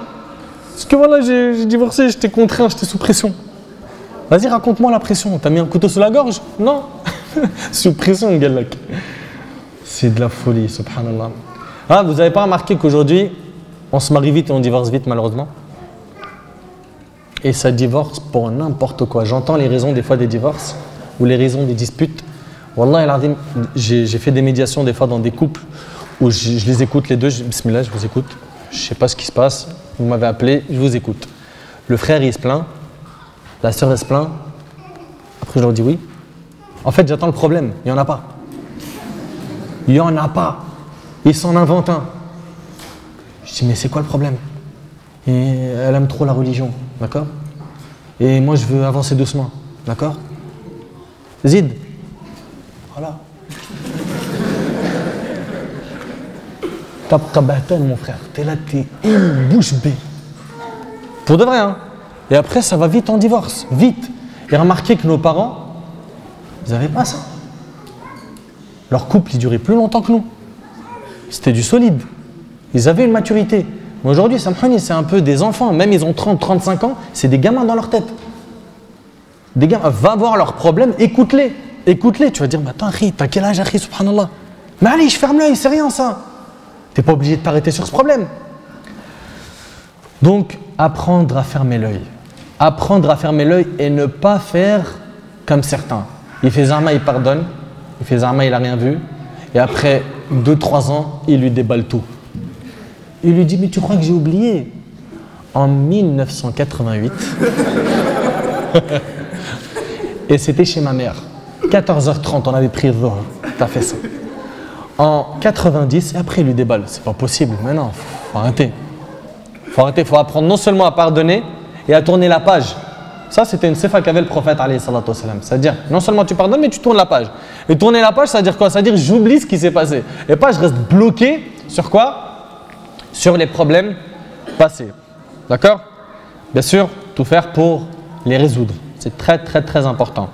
Parce que voilà, j'ai divorcé, j'étais contraint, j'étais sous pression. Vas-y, raconte-moi la pression. T'as mis un couteau sous la gorge? Non. Sous pression, Galak. C'est de la folie, subhanallah. Ah, vous n'avez pas remarqué qu'aujourd'hui, on se marie vite et on divorce vite, malheureusement? Et ça divorce pour n'importe quoi. J'entends les raisons des fois des divorces ou les raisons des disputes. Wallah, j'ai fait des médiations des fois dans des couples où je les écoute les deux. Bismillah, je vous écoute. Je ne sais pas ce qui se passe. Vous m'avez appelé, je vous écoute. Le frère, il se plaint. La sœur, elle se plaint. Après, je leur dis oui. En fait, j'attends le problème. Il n'y en a pas. Il n'y en a pas. Il s'en invente un. Je dis, mais c'est quoi le problème? Et elle aime trop la religion. D'accord? Et moi, je veux avancer doucement. D'accord? Zid. Voilà. T'as bahtan, mon frère. T'es là, t'es une bouche bée. Pour de vrai, hein? Et après, ça va vite en divorce. Vite. Et remarquez que nos parents, ils n'avaient pas ça. Leur couple, il durait plus longtemps que nous. C'était du solide. Ils avaient une maturité. Mais aujourd'hui, Samhouni, c'est un peu des enfants. Même ils ont 30, 35 ans, c'est des gamins dans leur tête. Des gamins, va voir leurs problèmes, écoute-les. Écoute-les. Tu vas dire, mais attends, Akhi, t'as quel âge, Akhi, subhanallah? Mais allez, je ferme l'œil, c'est rien ça. T'es pas obligé de t'arrêter sur ce problème. Donc, apprendre à fermer l'œil. Apprendre à fermer l'œil et ne pas faire comme certains. Il fait Zama, il pardonne. Il fait Zama, il n'a rien vu. Et après 2-3 ans, il lui déballe tout. Il lui dit, mais tu crois que j'ai oublié? En 1988, et c'était chez ma mère. 14h30, on avait pris le Dhuhr. T'as fait ça. En 90, et après il lui déballe. C'est pas possible. Mais non, faut arrêter. Faut arrêter. Il faut apprendre non seulement à pardonner et à tourner la page. Ça, c'était une sifa qu'avait le prophète, alayhi salatu wassalam. C'est-à-dire, non seulement tu pardonnes, mais tu tournes la page. Et tourner la page, ça veut dire quoi? Ça veut dire j'oublie ce qui s'est passé. Et pas je reste bloqué sur quoi? Sur les problèmes passés. D'accord? Bien sûr, tout faire pour les résoudre. C'est très, très, très important.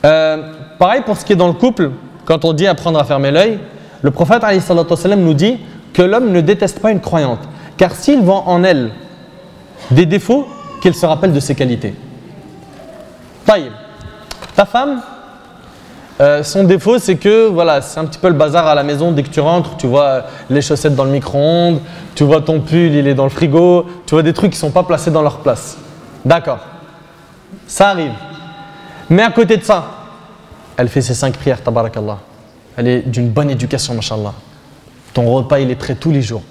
Pareil pour ce qui est dans le couple, quand on dit apprendre à fermer l'œil, le prophète, alayhi salatu wassalam, nous dit que l'homme ne déteste pas une croyante. Car s'il voit en elle des défauts, qu'elle se rappelle de ses qualités. Taïb. Ta femme, son défaut, c'est que voilà, c'est un petit peu le bazar à la maison. Dès que tu rentres, tu vois les chaussettes dans le micro-ondes, tu vois ton pull, il est dans le frigo, tu vois des trucs qui ne sont pas placés dans leur place. D'accord. Ça arrive. Mais à côté de ça, elle fait ses 5 prières, tabarakallah. Elle est d'une bonne éducation, mashallah. Ton repas, il est prêt tous les jours.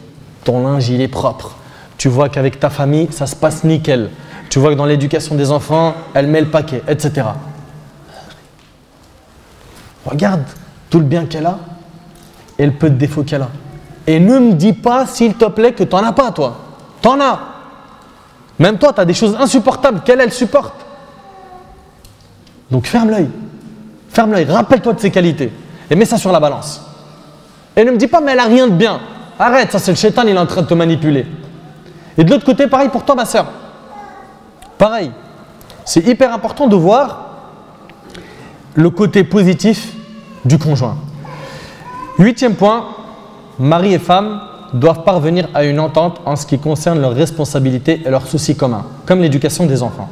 Ton linge, il est propre. Tu vois qu'avec ta famille, ça se passe nickel. Tu vois que dans l'éducation des enfants, elle met le paquet, etc. Regarde tout le bien qu'elle a et le peu de défauts qu'elle a. Et ne me dis pas, s'il te plaît, que tu n'en as pas, toi. Tu en as. Même toi, tu as des choses insupportables qu'elle, elle supporte. Donc ferme l'œil. Ferme l'œil. Rappelle-toi de ses qualités. Et mets ça sur la balance. Et ne me dis pas, mais elle n'a rien de bien. Arrête, ça c'est le shaitan, il est en train de te manipuler. Et de l'autre côté, pareil pour toi, ma soeur. Pareil. C'est hyper important de voir le côté positif du conjoint. 8e point, mari et femme doivent parvenir à une entente en ce qui concerne leurs responsabilités et leurs soucis communs, comme l'éducation des enfants.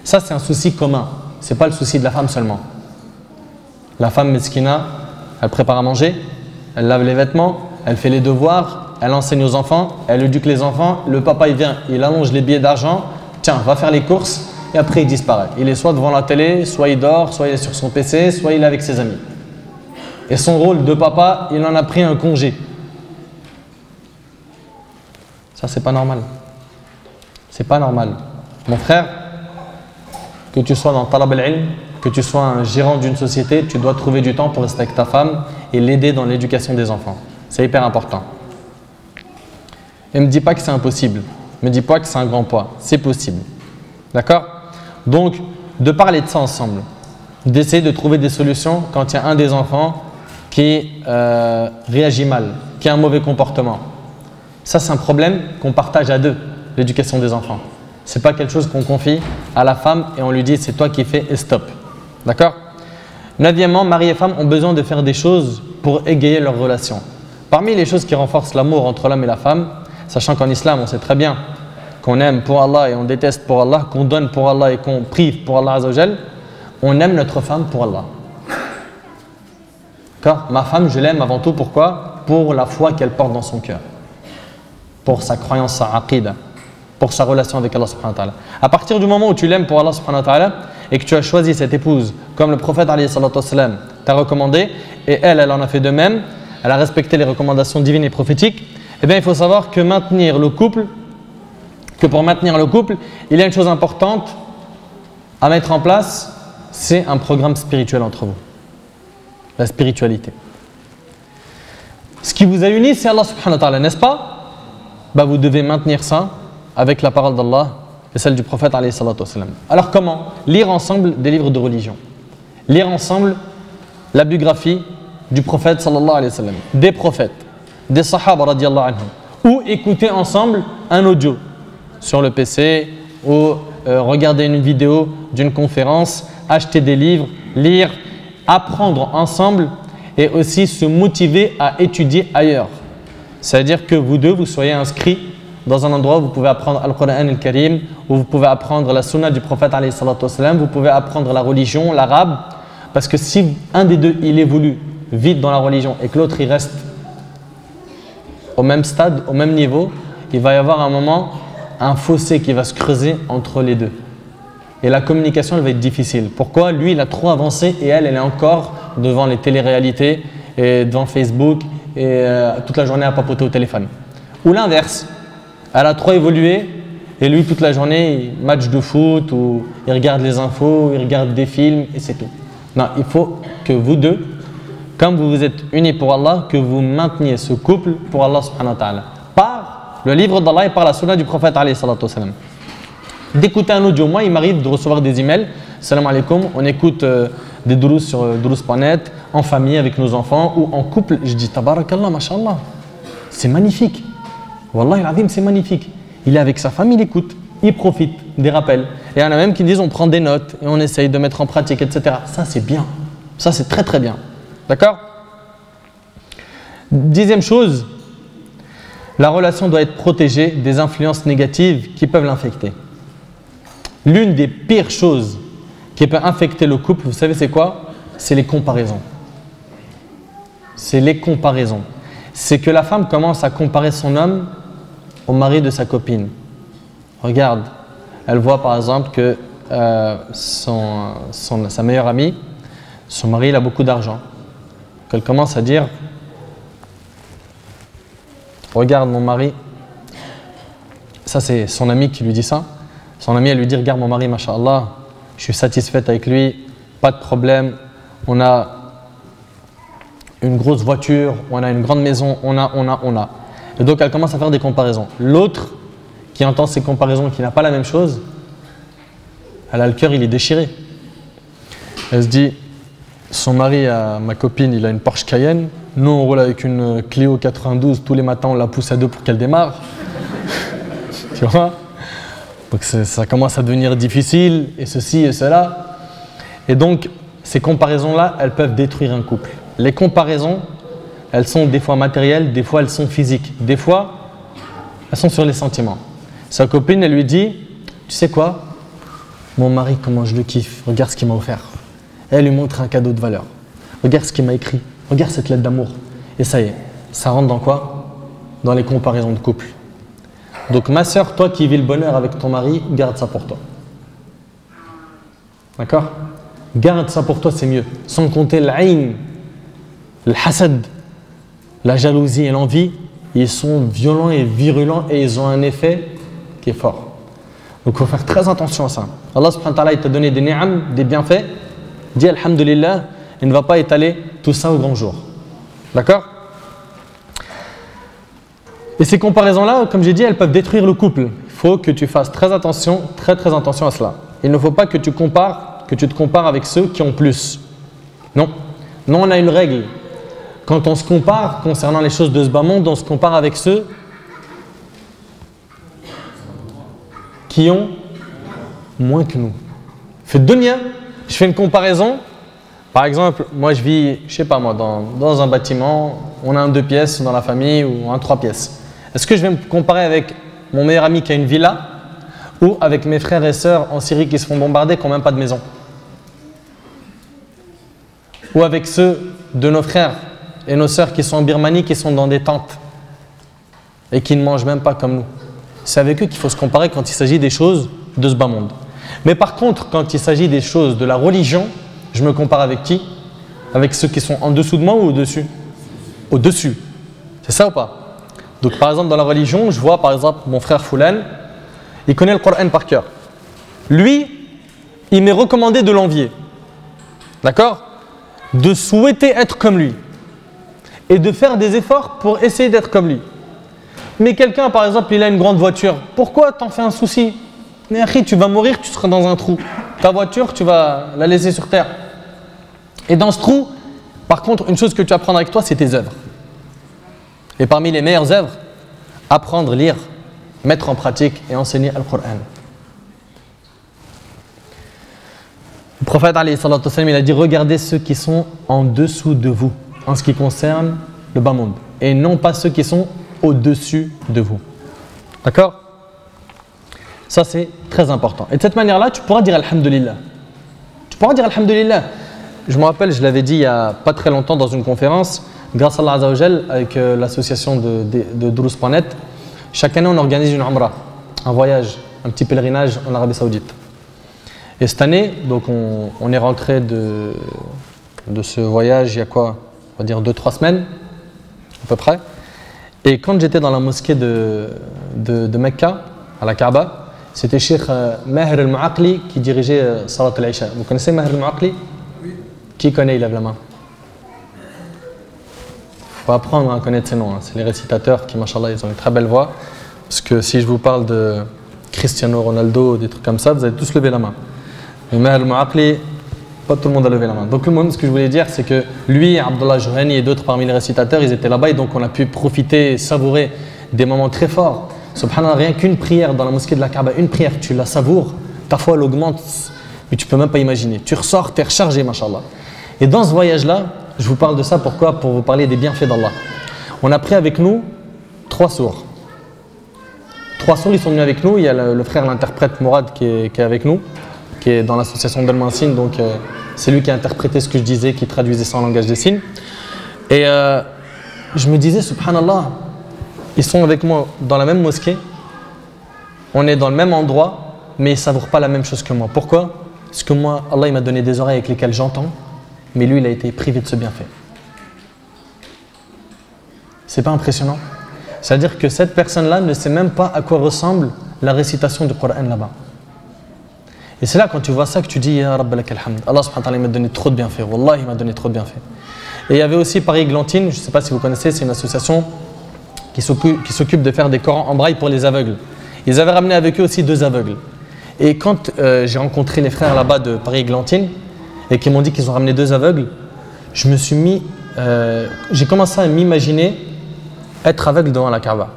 Ça, c'est un souci commun. Ce n'est pas le souci de la femme seulement. La femme meskina, elle prépare à manger, elle lave les vêtements, elle fait les devoirs, elle enseigne aux enfants, elle éduque les enfants. Le papa, il vient, il allonge les billets d'argent. Tiens, va faire les courses. Et après, il disparaît. Il est soit devant la télé, soit il dort, soit il est sur son PC, soit il est avec ses amis. Et son rôle de papa, il en a pris un congé. Ça, c'est pas normal. C'est pas normal. Mon frère, que tu sois dans Talab al-Ilm, que tu sois un gérant d'une société, tu dois trouver du temps pour rester avec ta femme et l'aider dans l'éducation des enfants. C'est hyper important. Et ne me dis pas que c'est impossible. Ne me dis pas que c'est un grand poids. C'est possible. D'accord? Donc, de parler de ça ensemble, d'essayer de trouver des solutions quand il y a un des enfants qui réagit mal, qui a un mauvais comportement. Ça, c'est un problème qu'on partage à deux, l'éducation des enfants. Ce n'est pas quelque chose qu'on confie à la femme et on lui dit c'est toi qui fais et stop. D'accord? Neuvièmement, mari et femme ont besoin de faire des choses pour égayer leur relation. Parmi les choses qui renforcent l'amour entre l'homme et la femme, sachant qu'en islam, on sait très bien qu'on aime pour Allah et on déteste pour Allah, qu'on donne pour Allah et qu'on prive pour Allah Azzawajal, on aime notre femme pour Allah. D'accord? Ma femme, je l'aime avant tout, pourquoi? Pour la foi qu'elle porte dans son cœur, pour sa croyance, sa aqida, pour sa relation avec Allah subhanahu wa ta'ala. À partir du moment où tu l'aimes pour Allah subhanahu wa ta'ala et que tu as choisi cette épouse comme le prophète alayhi salatu wassalam t'a recommandé et elle en a fait de même, elle a respecté les recommandations divines et prophétiques, eh bien il faut savoir que pour maintenir le couple, il y a une chose importante à mettre en place, c'est un programme spirituel entre vous. La spiritualité. Ce qui vous a uni, c'est Allah subhanahu wa ta'ala, n'est-ce pas? Bah, vous devez maintenir ça avec la parole d'Allah et celle du prophète alayhi salatu wassalam. Alors comment? Lire ensemble des livres de religion. Lire ensemble la biographie du prophète sallallahu alayhi wa sallam, des prophètes, des sahaba radiyallahu anhum, ou écouter ensemble un audio sur le PC ou regarder une vidéo d'une conférence, acheter des livres, lire, apprendre ensemble et aussi se motiver à étudier ailleurs. C'est-à-dire que vous deux, vous soyez inscrits dans un endroit où vous pouvez apprendre Al-Qur'an al-Karim, où vous pouvez apprendre la sunna du prophète alayhi salatu wassalam, vous pouvez apprendre la religion, l'arabe, parce que si un des deux, il évolue vite dans la religion et que l'autre, il reste au même stade, au même niveau, il va y avoir un moment, un fossé qui va se creuser entre les deux. Et la communication, elle va être difficile. Pourquoi? Lui, il a trop avancé et elle est encore devant les téléréalités et devant Facebook et toute la journée à papoter au téléphone. Ou l'inverse, elle a trop évolué et lui, toute la journée, il match de foot ou il regarde les infos, il regarde des films et c'est tout. Non, il faut que vous deux, comme vous vous êtes unis pour Allah, que vous mainteniez ce couple pour Allah subhanahu wa ta'ala. Par le livre d'Allah et par la sunna du prophète alayhi salatu wassalam. D'écouter un audio. Moi, il m'arrive de recevoir des emails. Salam alaikum, on écoute des durous sur durous.net, en famille avec nos enfants ou en couple. Je dis tabarakallah, mashallah. C'est magnifique. Wallahi al-azim, c'est magnifique. Il est avec sa femme, il écoute, il profite des rappels. Et il y en a même qui disent on prend des notes et on essaye de mettre en pratique, etc. Ça, c'est bien. Ça, c'est très très bien. D'accord? Dixième chose, la relation doit être protégée des influences négatives qui peuvent l'infecter. L'une des pires choses qui peut infecter le couple, vous savez c'est quoi? C'est les comparaisons. C'est les comparaisons. C'est que la femme commence à comparer son homme au mari de sa copine. Regarde, elle voit par exemple que sa meilleure amie, son mari, il a beaucoup d'argent. Qu'elle commence à dire, regarde mon mari, ça c'est son amie qui lui dit ça. Son amie, elle lui dit, regarde mon mari, masha'Allah, je suis satisfaite avec lui, pas de problème, on a une grosse voiture, on a une grande maison, on a. Et donc elle commence à faire des comparaisons. L'autre, qui entend ces comparaisons, qui n'a pas la même chose, elle a le cœur, il est déchiré. Elle se dit, son mari, ma copine, il a une Porsche Cayenne, nous on roule avec une Clio 92, tous les matins on la pousse à deux pour qu'elle démarre. Tu vois? Donc ça commence à devenir difficile, et ceci et cela. Et donc, ces comparaisons-là, elles peuvent détruire un couple. Les comparaisons, elles sont des fois matérielles, des fois elles sont physiques. Des fois, elles sont sur les sentiments. Sa copine, elle lui dit, tu sais quoi? Mon mari, comment je le kiffe, regarde ce qu'il m'a offert. Elle lui montre un cadeau de valeur. Regarde ce qu'il m'a écrit, regarde cette lettre d'amour. Et ça y est, ça rentre dans quoi? Dans les comparaisons de couple. Donc ma soeur, toi qui vis le bonheur avec ton mari, garde ça pour toi. D'accord? Garde ça pour toi, c'est mieux. Sans compter l'aïn, le hasad, la jalousie et l'envie, ils sont violents et virulents et ils ont un effet qui est fort. Donc il faut faire très attention à ça. Allah subhanahu wa ta'ala, il t'a donné des ni'am, des bienfaits, dis alhamdulillah et ne va pas étaler tout ça au grand jour. D'accord? Et ces comparaisons-là, comme j'ai dit, elles peuvent détruire le couple. Il faut que tu fasses très attention à cela. Il ne faut pas que tu te compares avec ceux qui ont plus. Non. Non, on a une règle. Quand on se compare concernant les choses de ce bas monde, on se compare avec ceux qui ont moins que nous. Fait dunya, je fais une comparaison. Par exemple, moi je vis, je sais pas moi, dans un bâtiment, on a un 2 pièces dans la famille ou un 3 pièces. Est-ce que je vais me comparer avec mon meilleur ami qui a une villa ou avec mes frères et sœurs en Syrie qui se font bombarder qui n'ont même pas de maison? Ou avec ceux de nos frères et nos sœurs qui sont en Birmanie, qui sont dans des tentes et qui ne mangent même pas comme nous? C'est avec eux qu'il faut se comparer quand il s'agit des choses de ce bas monde. Mais par contre, quand il s'agit des choses de la religion, je me compare avec qui? Avec ceux qui sont en dessous de moi ou au-dessus? Au-dessus. C'est ça ou pas? Donc par exemple dans la religion, je vois par exemple mon frère Foulan, il connaît le Coran par cœur. Lui, il m'est recommandé de l'envier. D'accord? De souhaiter être comme lui. Et de faire des efforts pour essayer d'être comme lui. Mais quelqu'un par exemple, il a une grande voiture. Pourquoi t'en fais un souci? Mais après, tu vas mourir, tu seras dans un trou. Ta voiture, tu vas la laisser sur terre. Et dans ce trou, par contre, une chose que tu vas prendre avec toi, c'est tes œuvres. Et parmi les meilleures œuvres, apprendre, lire, mettre en pratique et enseigner le Coran. Le prophète il a dit, regardez ceux qui sont en dessous de vous, en ce qui concerne le bas monde, et non pas ceux qui sont au-dessus de vous. D'accord? Ça c'est très important. Et de cette manière-là, tu pourras dire Alhamdulillah. Tu pourras dire Alhamdulillah. Je me rappelle, je l'avais dit il n'y a pas très longtemps dans une conférence, grâce à Allah Azza wa Jal, avec l'association de Durus.net, chaque année on organise une Umrah, un voyage, un petit pèlerinage en Arabie Saoudite. Et cette année, donc on est rentré de ce voyage il y a quoi? On va dire 2-3 semaines, à peu près. Et quand j'étais dans la mosquée de Mecca, à la Kaaba, c'était Cheikh Maher al-Mu'aqli qui dirigeait Salat al-Isha. Vous connaissez Maher al-Mu'aqli? Oui. Qui connaît? Il lève la main. Il faut apprendre à connaître ces noms. Hein. C'est les récitateurs qui, machallah, ils ont une très belle voix. Parce que si je vous parle de Cristiano Ronaldo, des trucs comme ça, vous allez tous lever la main. Mais Maher al-Mu'aqli, pas tout le monde a levé la main. Donc ce que je voulais dire, c'est que lui, Abdullah Johani et d'autres parmi les récitateurs, ils étaient là-bas et donc on a pu profiter et savourer des moments très forts. Subhanallah, rien qu'une prière dans la mosquée de la Kaaba, une prière, tu la savoures, ta foi elle augmente, mais tu peux même pas imaginer. Tu ressors, tu es rechargé, mashallah. Et dans ce voyage-là, je vous parle de ça, pourquoi? Pour vous parler des bienfaits d'Allah. On a pris avec nous 3 sourds. 3 sourds, ils sont venus avec nous. Il y a le frère, l'interprète Mourad qui est avec nous, qui est dans l'association d'Al-Mansin, donc c'est lui qui a interprété ce que je disais, qui traduisait ça en langage des signes. Et je me disais, subhanallah, ils sont avec moi dans la même mosquée, on est dans le même endroit, mais ils ne savourent pas la même chose que moi. Pourquoi? Parce que moi, Allah il m'a donné des oreilles avec lesquelles j'entends, mais lui, il a été privé de ce bienfait. C'est pas impressionnant? C'est-à-dire que cette personne-là ne sait même pas à quoi ressemble la récitation du Coran là-bas. Et c'est là quand tu vois ça que tu dis Ya Rabb lak alhamd. Allah subhanahu wa ta'ala m'a donné trop de bienfaits. Wallah, il m'a donné trop de bienfaits. Et il y avait aussi Paris-Glantine, je ne sais pas si vous connaissez, c'est une association qui s'occupe de faire des Corans en braille pour les aveugles. Ils avaient ramené avec eux aussi 2 aveugles. Et quand j'ai rencontré les frères là-bas de Paris-Glantine et qui m'ont dit qu'ils ont ramené 2 aveugles, je me suis mis, j'ai commencé à m'imaginer être aveugle devant la Kaaba.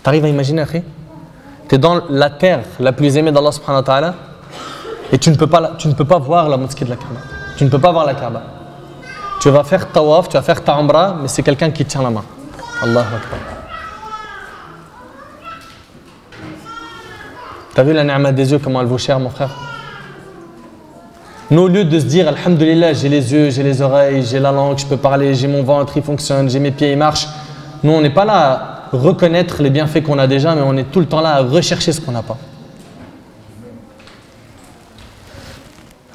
T'arrives à imaginer, Akhi? Tu es dans la terre la plus aimée d'Allah subhanahu wa ta'ala et tu ne peux pas voir la mosquée de la Kaaba. Tu ne peux pas voir la Kaaba. Tu vas faire tawaf, tu vas faire ta umrah, mais c'est quelqu'un qui tient la main. Allahu Akbar. T'as vu la ni'ma des yeux, comment elle vaut cher, mon frère? Nous, au lieu de se dire, alhamdulillah, j'ai les yeux, j'ai les oreilles, j'ai la langue, je peux parler, j'ai mon ventre, il fonctionne, j'ai mes pieds, ils marchent. Nous, on n'est pas là à reconnaître les bienfaits qu'on a déjà, mais on est tout le temps là à rechercher ce qu'on n'a pas.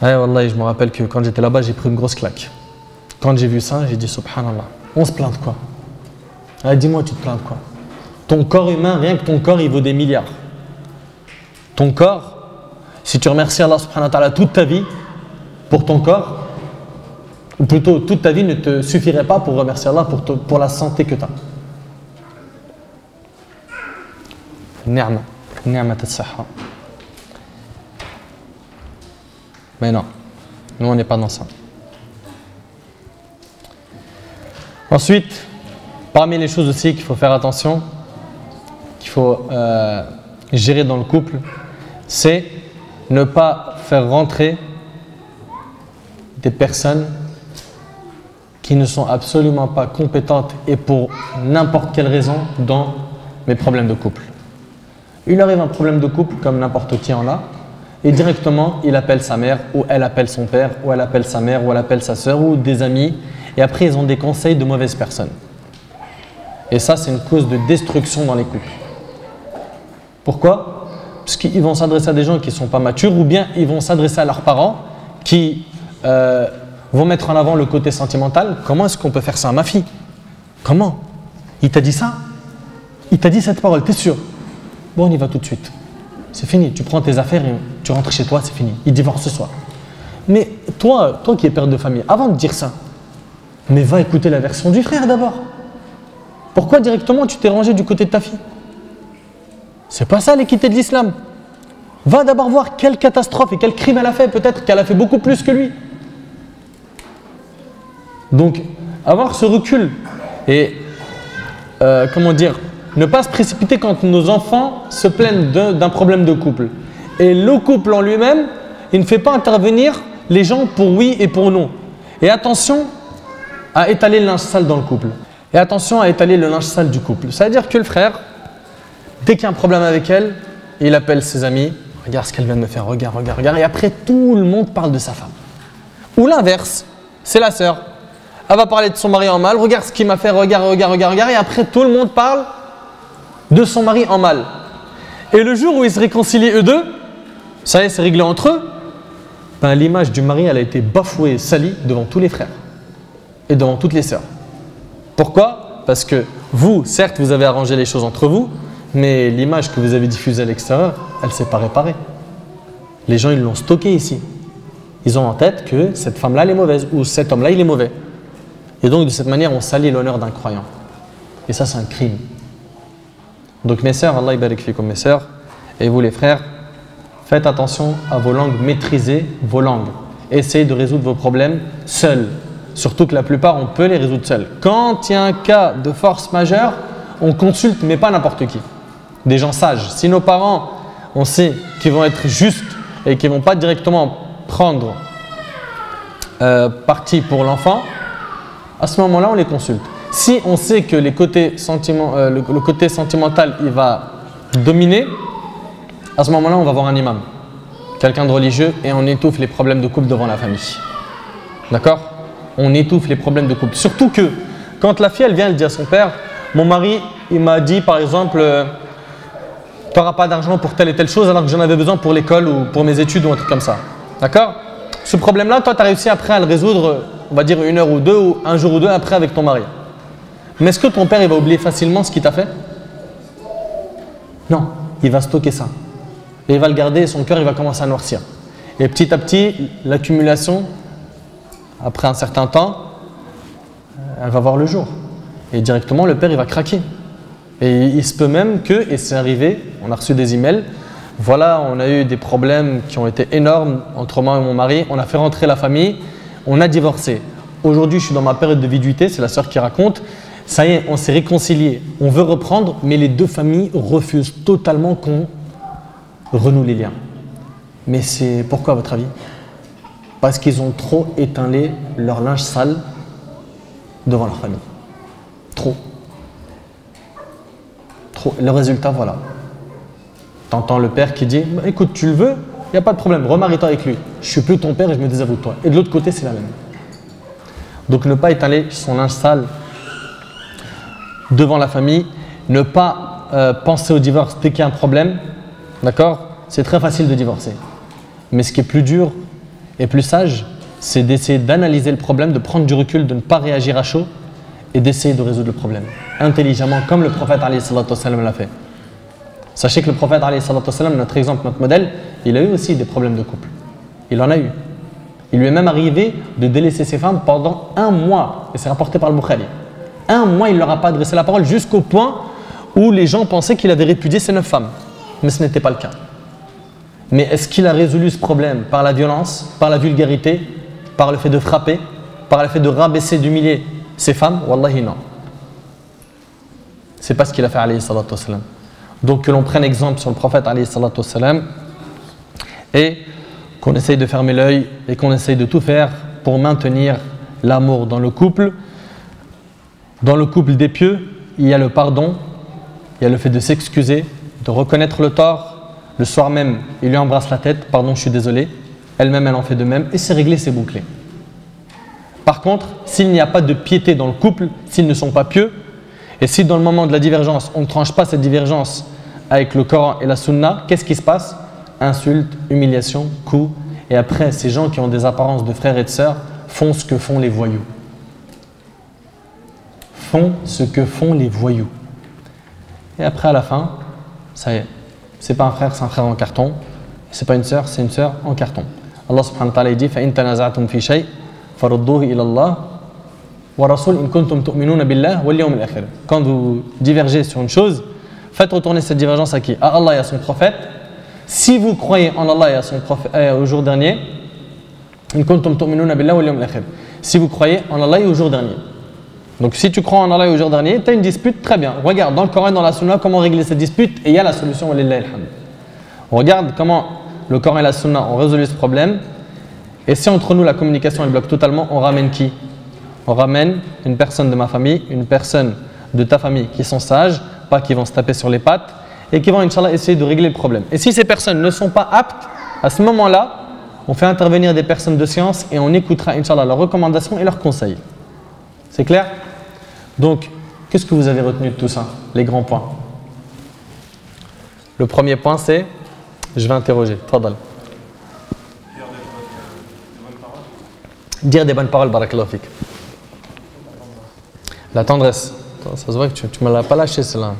Ouais, wallah, je me rappelle que quand j'étais là-bas, j'ai pris une grosse claque. Quand j'ai vu ça, j'ai dit subhanallah, on se plaint de quoi? Ah, dis-moi, tu te plains de quoi? Ton corps humain, rien que ton corps, il vaut des milliards. Ton corps, Si tu remercies Allah subhanahu wa ta'ala toute ta vie pour ton corps, ou plutôt toute ta vie ne te suffirait pas pour remercier Allah pour la santé que tu as. Ni'ma, ni'mat as-sahha. Mais non, nous on n'est pas dans ça. Ensuite, parmi les choses aussi qu'il faut faire attention, qu'il faut gérer dans le couple, c'est ne pas faire rentrer des personnes qui ne sont absolument pas compétentes et pour n'importe quelle raison dans mes problèmes de couple. Il arrive un problème de couple comme n'importe qui en a et directement il appelle sa mère ou elle appelle son père ou elle appelle sa mère ou elle appelle sa soeur ou des amis et après ils ont des conseils de mauvaises personnes. Et ça c'est une cause de destruction dans les couples. Pourquoi? Parce qu'ils vont s'adresser à des gens qui ne sont pas matures ou bien ils vont s'adresser à leurs parents qui vont mettre en avant le côté sentimental. Comment est-ce qu'on peut faire ça à ma fille? Comment? Il t'a dit ça? Il t'a dit cette parole, t'es sûr? Bon, on y va tout de suite. C'est fini, tu prends tes affaires et tu rentres chez toi, c'est fini. Il divorce ce soir. Mais toi qui es père de famille, avant de dire ça, mais va écouter la version du frère d'abord. Pourquoi directement tu t'es rangé du côté de ta fille? C'est pas ça l'équité de l'islam. Va d'abord voir quelle catastrophe et quel crime elle a fait. Peut-être qu'elle a fait beaucoup plus que lui. Donc, avoir ce recul et, comment dire, ne pas se précipiter quand nos enfants se plaignent d'un problème de couple. Et le couple en lui-même, il ne fait pas intervenir les gens pour oui et pour non. Et attention à étaler le linge sale dans le couple. Et attention à étaler le linge sale du couple. Ça veut dire que le frère, dès qu'il y a un problème avec elle, il appelle ses amis. Regarde ce qu'elle vient de me faire, regarde, regarde, regarde. Et après, tout le monde parle de sa femme. Ou l'inverse, c'est la sœur. Elle va parler de son mari en mal. Regarde ce qu'il m'a fait, regarde, regarde, regarde, regarde. Et après, tout le monde parle de son mari en mal. Et le jour où ils se réconcilient eux deux, ça y est, c'est réglé entre eux, ben, l'image du mari, elle a été bafouée, salie devant tous les frères et devant toutes les sœurs. Pourquoi? Parce que vous, certes, vous avez arrangé les choses entre vous, mais l'image que vous avez diffusée à l'extérieur, elle ne s'est pas réparée. Les gens, ils l'ont stockée ici. Ils ont en tête que cette femme-là, elle est mauvaise ou cet homme-là, il est mauvais. Et donc, de cette manière, on salit l'honneur d'un croyant. Et ça, c'est un crime. Donc, mes sœurs, Allah barik fikum, mes sœurs, et vous les frères, faites attention à vos langues, maîtrisez vos langues. Essayez de résoudre vos problèmes seuls. Surtout que la plupart, on peut les résoudre seuls. Quand il y a un cas de force majeure, on consulte, mais pas n'importe qui. Des gens sages. Si nos parents, on sait qu'ils vont être justes et qu'ils ne vont pas directement prendre parti pour l'enfant, à ce moment-là, on les consulte. Si on sait que le côté sentimental, il va dominer, à ce moment-là, on va voir un imam, quelqu'un de religieux, et on étouffe les problèmes de couple devant la famille. D'accord? On étouffe les problèmes de couple. Surtout que quand la fille, elle vient, elle dit à son père, mon mari, il m'a dit par exemple, tu n'auras pas d'argent pour telle et telle chose alors que j'en avais besoin pour l'école ou pour mes études ou un truc comme ça. D'accord? Ce problème-là, toi, tu as réussi après à le résoudre, on va dire 1 heure ou 2 ou un jour ou 2 après avec ton mari. Mais est-ce que ton père, il va oublier facilement ce qu'il t'a fait? Non, il va stocker ça. Et il va le garder et son cœur, il va commencer à noircir. Et petit à petit, l'accumulation, après un certain temps, elle va voir le jour. Et directement, le père, il va craquer. Et il se peut même que, et c'est arrivé, on a reçu des emails, voilà, on a eu des problèmes qui ont été énormes entre moi et mon mari, on a fait rentrer la famille, on a divorcé. Aujourd'hui, je suis dans ma période de viduité, c'est la sœur qui raconte, ça y est, on s'est réconciliés, on veut reprendre, mais les deux familles refusent totalement qu'on renoue les liens. Mais c'est pourquoi à votre avis? Parce qu'ils ont trop étalé leur linge sale devant leur famille. Trop. Trop. Le résultat, voilà. T'entends le père qui dit bah, écoute, tu le veux, il n'y a pas de problème, remarie-toi avec lui. Je suis plus ton père et je me désavoue de toi. Et de l'autre côté, c'est la même. Donc ne pas étaler son linge sale devant la famille, ne pas penser au divorce dès qu'il y a un problème, d'accord? C'est très facile de divorcer. Mais ce qui est plus dur et plus sage, c'est d'essayer d'analyser le problème, de prendre du recul, de ne pas réagir à chaud et d'essayer de résoudre le problème intelligemment, comme le prophète alayhi salatu wassalam l'a fait. Sachez que le prophète, alayhi salatu wassalam, notre exemple, notre modèle, il a eu aussi des problèmes de couple. Il en a eu. Il lui est même arrivé de délaisser ses femmes pendant 1 mois. Et c'est rapporté par le Bukhari. 1 mois, il ne leur a pas adressé la parole jusqu'au point où les gens pensaient qu'il avait répudié ses 9 femmes. Mais ce n'était pas le cas. Mais est-ce qu'il a résolu ce problème par la violence, par la vulgarité, par le fait de frapper, par le fait de rabaisser, d'humilier ses femmes? Wallahi non. C'est pas ce qu'il a fait, alayhi salatu wassalam. Donc que l'on prenne exemple sur le prophète, alayhi salatu wassalam, et qu'on essaye de fermer l'œil et qu'on essaye de tout faire pour maintenir l'amour dans le couple. Dans le couple des pieux, il y a le pardon, il y a le fait de s'excuser, de reconnaître le tort. Le soir même, il lui embrasse la tête, pardon, je suis désolé. Elle-même, elle en fait de même, et c'est réglé, c'est bouclé. Par contre, s'il n'y a pas de piété dans le couple, s'ils ne sont pas pieux, et si dans le moment de la divergence, on ne tranche pas cette divergence avec le Coran et la Sunna, qu'est-ce qui se passe? Insultes, humiliations, coups, et après, ces gens qui ont des apparences de frères et de sœurs font ce que font les voyous. Font ce que font les voyous. Et après, à la fin, ça y est. C'est pas un frère, c'est un frère en carton. C'est pas une sœur, c'est une sœur en carton. Allah subhanahu wa ta'ala dit فَإِن تَنَازَعْتُمْ فِي شَيْءٍ فَرُدُّوهُ إِلَى اللَّهِ وَرَسُولِ إِن كُنتُمْ تُؤْمِنُونَ بِاللَّهِ وَالْيَوْمِ الْآخِرِ. Quand vous divergez sur une chose, faites retourner cette divergence à qui? À Allah et à son prophète. Si vous croyez en Allah et à son prophète, au jour dernier, إِن كُنتُمْ تُؤْمِنُونَ بِاللَّهِ وَالْيَوْمِ الْآخِرِ. Si vous croyez en Allah et au jour dernier. Donc si tu crois en Allah et au jour dernier, tu as une dispute, très bien. Regarde dans le Coran et dans la Sunna comment régler cette dispute et il y a la solution. On regarde comment le Coran et la Sunna ont résolu ce problème. Et si entre nous la communication elle bloque totalement, on ramène qui? On ramène une personne de ma famille, une personne de ta famille qui sont sages, pas qui vont se taper sur les pattes et qui vont, Inch'Allah, essayer de régler le problème. Et si ces personnes ne sont pas aptes, à ce moment-là, on fait intervenir des personnes de science et on écoutera, Inch'Allah, leurs recommandations et leurs conseils. C'est clair? Donc, qu'est-ce que vous avez retenu de tout ça? Les grands points. Le premier point, c'est, je vais interroger. Tfadal. Dire des bonnes paroles, barakallahu fik. La tendresse. Ça se voit que tu ne me l'as pas lâché, celle-là.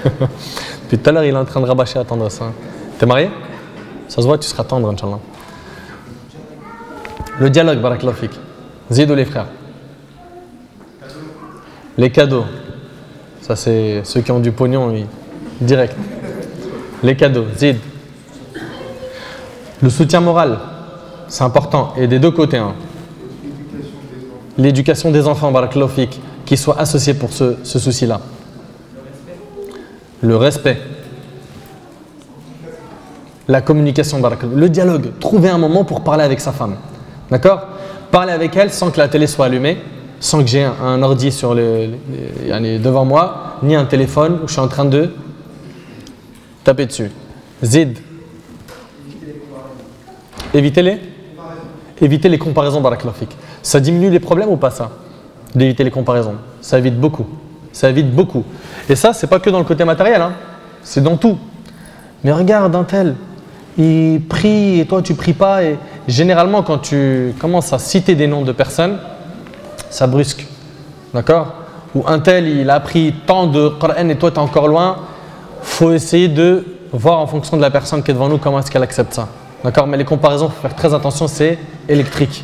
Depuis tout à l'heure, il est en train de rabâcher la tendresse. Hein. T'es marié? Ça se voit que tu seras tendre, Inch'Allah. Le dialogue, barakallahu fik. Zidou les frères. Les cadeaux, ça c'est ceux qui ont du pognon, oui. Direct. Les cadeaux, zid. Le soutien moral, c'est important, et des deux côtés. Hein. L'éducation des enfants, barakallahu fik, qui soit associée pour ce souci-là. Le respect. La communication, barakallahu. Le dialogue, trouver un moment pour parler avec sa femme. D'accord? Parler avec elle sans que la télé soit allumée. Sans que j'ai un ordi sur devant moi, ni un téléphone où je suis en train de taper dessus. Zid. Éviter les comparaisons, barakallahu fik. Ça diminue les problèmes ou pas ça? D'éviter les comparaisons. Ça évite beaucoup. Ça évite beaucoup. Et ça, c'est pas que dans le côté matériel, hein. C'est dans tout. Mais regarde un tel, il prie et toi tu pries pas. Et généralement, quand tu commences à citer des noms de personnes, ça brusque, d'accord? Ou un tel, il a appris tant de Coran et toi tu es encore loin. Faut essayer de voir en fonction de la personne qui est devant nous comment est-ce qu'elle accepte ça, d'accord? Mais les comparaisons, il faut faire très attention, c'est électrique.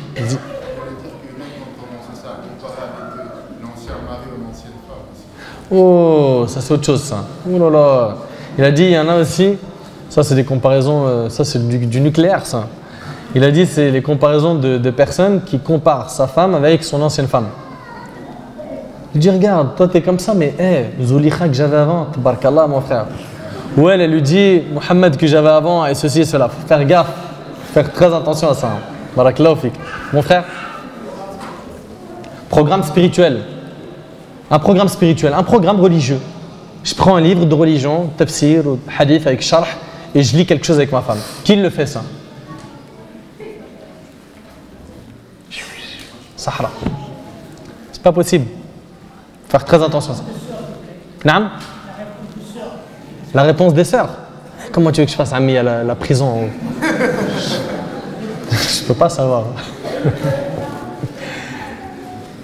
Oh, ça c'est autre chose ça. Oh là là. Il a dit, il y en a aussi, ça c'est des comparaisons, ça c'est du nucléaire ça. Il a dit c'est les comparaisons de personnes qui comparent sa femme avec son ancienne femme. Il dit regarde, toi t'es comme ça, mais Zoulikha que j'avais avant, tabarakallah mon frère. Ou elle lui dit Mohamed que j'avais avant et ceci et cela. Faut faire gaffe, faire très attention à ça. Barakallahu fik. Mon frère, programme spirituel. Un programme spirituel, un programme religieux. Je prends un livre de religion, tafsir ou hadith avec sharh et je lis quelque chose avec ma femme. Qui le fait ça? Sahara. C'est pas possible. Faire très attention à ça. Naam? La réponse des sœurs. Comment tu veux que je fasse ami à la prison? Je peux pas savoir.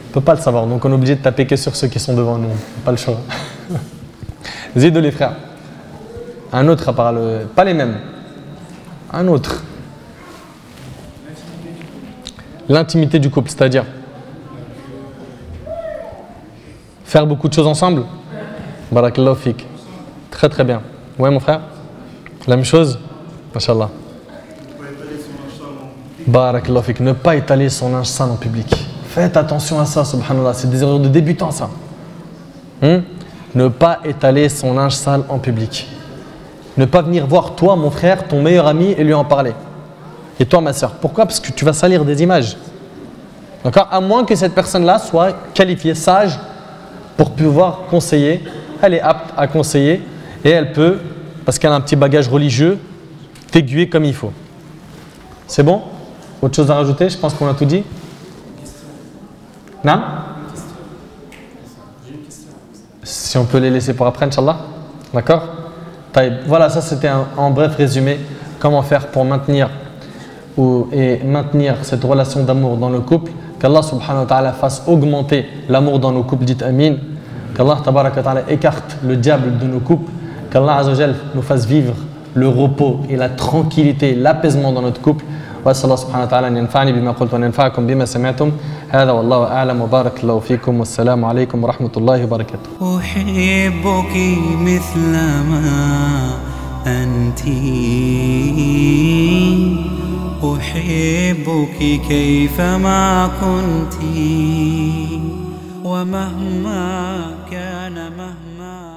Je peux pas le savoir. Donc on est obligé de taper que sur ceux qui sont devant nous. Pas le choix. Zidou les frères. Un autre à part le... Pas les mêmes. Un autre. L'intimité du couple, c'est-à-dire faire beaucoup de choses ensemble. Barakallahu fik. Très très bien. Ouais mon frère. La même chose. Masha'Allah. Barakallahu fik. Ne pas étaler son linge sale en public. Faites attention à ça, subhanallah. C'est des erreurs de débutants ça. Ne pas étaler son linge sale en public. Ne pas venir voir toi, mon frère, ton meilleur ami et lui en parler. Et toi, ma soeur. Pourquoi? Parce que tu vas salir des images. D'accord? À moins que cette personne-là soit qualifiée, sage, pour pouvoir conseiller. Elle est apte à conseiller et elle peut, parce qu'elle a un petit bagage religieux, t'aiguiller comme il faut. C'est bon? Autre chose à rajouter? Je pense qu'on a tout dit. Non? Si on peut les laisser pour après, Inch'Allah. D'accord? Voilà, ça c'était en bref résumé. Comment faire pour maintenir cette relation d'amour dans le couple. Qu'Allah subhanahu wa ta'ala fasse augmenter l'amour dans nos couples, dites Amin. Qu'Allah tabaraka wa ta'ala écarte le diable de nos couples. Qu'Allah azza wa jal nous fasse vivre le repos et la tranquillité, l'apaisement dans notre couple. وأسأل الله سبحانه وتعالى أن ينفعني بما قلت وأن ينفعكم بما سمعتم هذا والله أعلم وبارك الله فيكم والسلام عليكم ورحمة الله وبركاته. أحبك مثل ما أنت أحبك كيفما كنت ومهما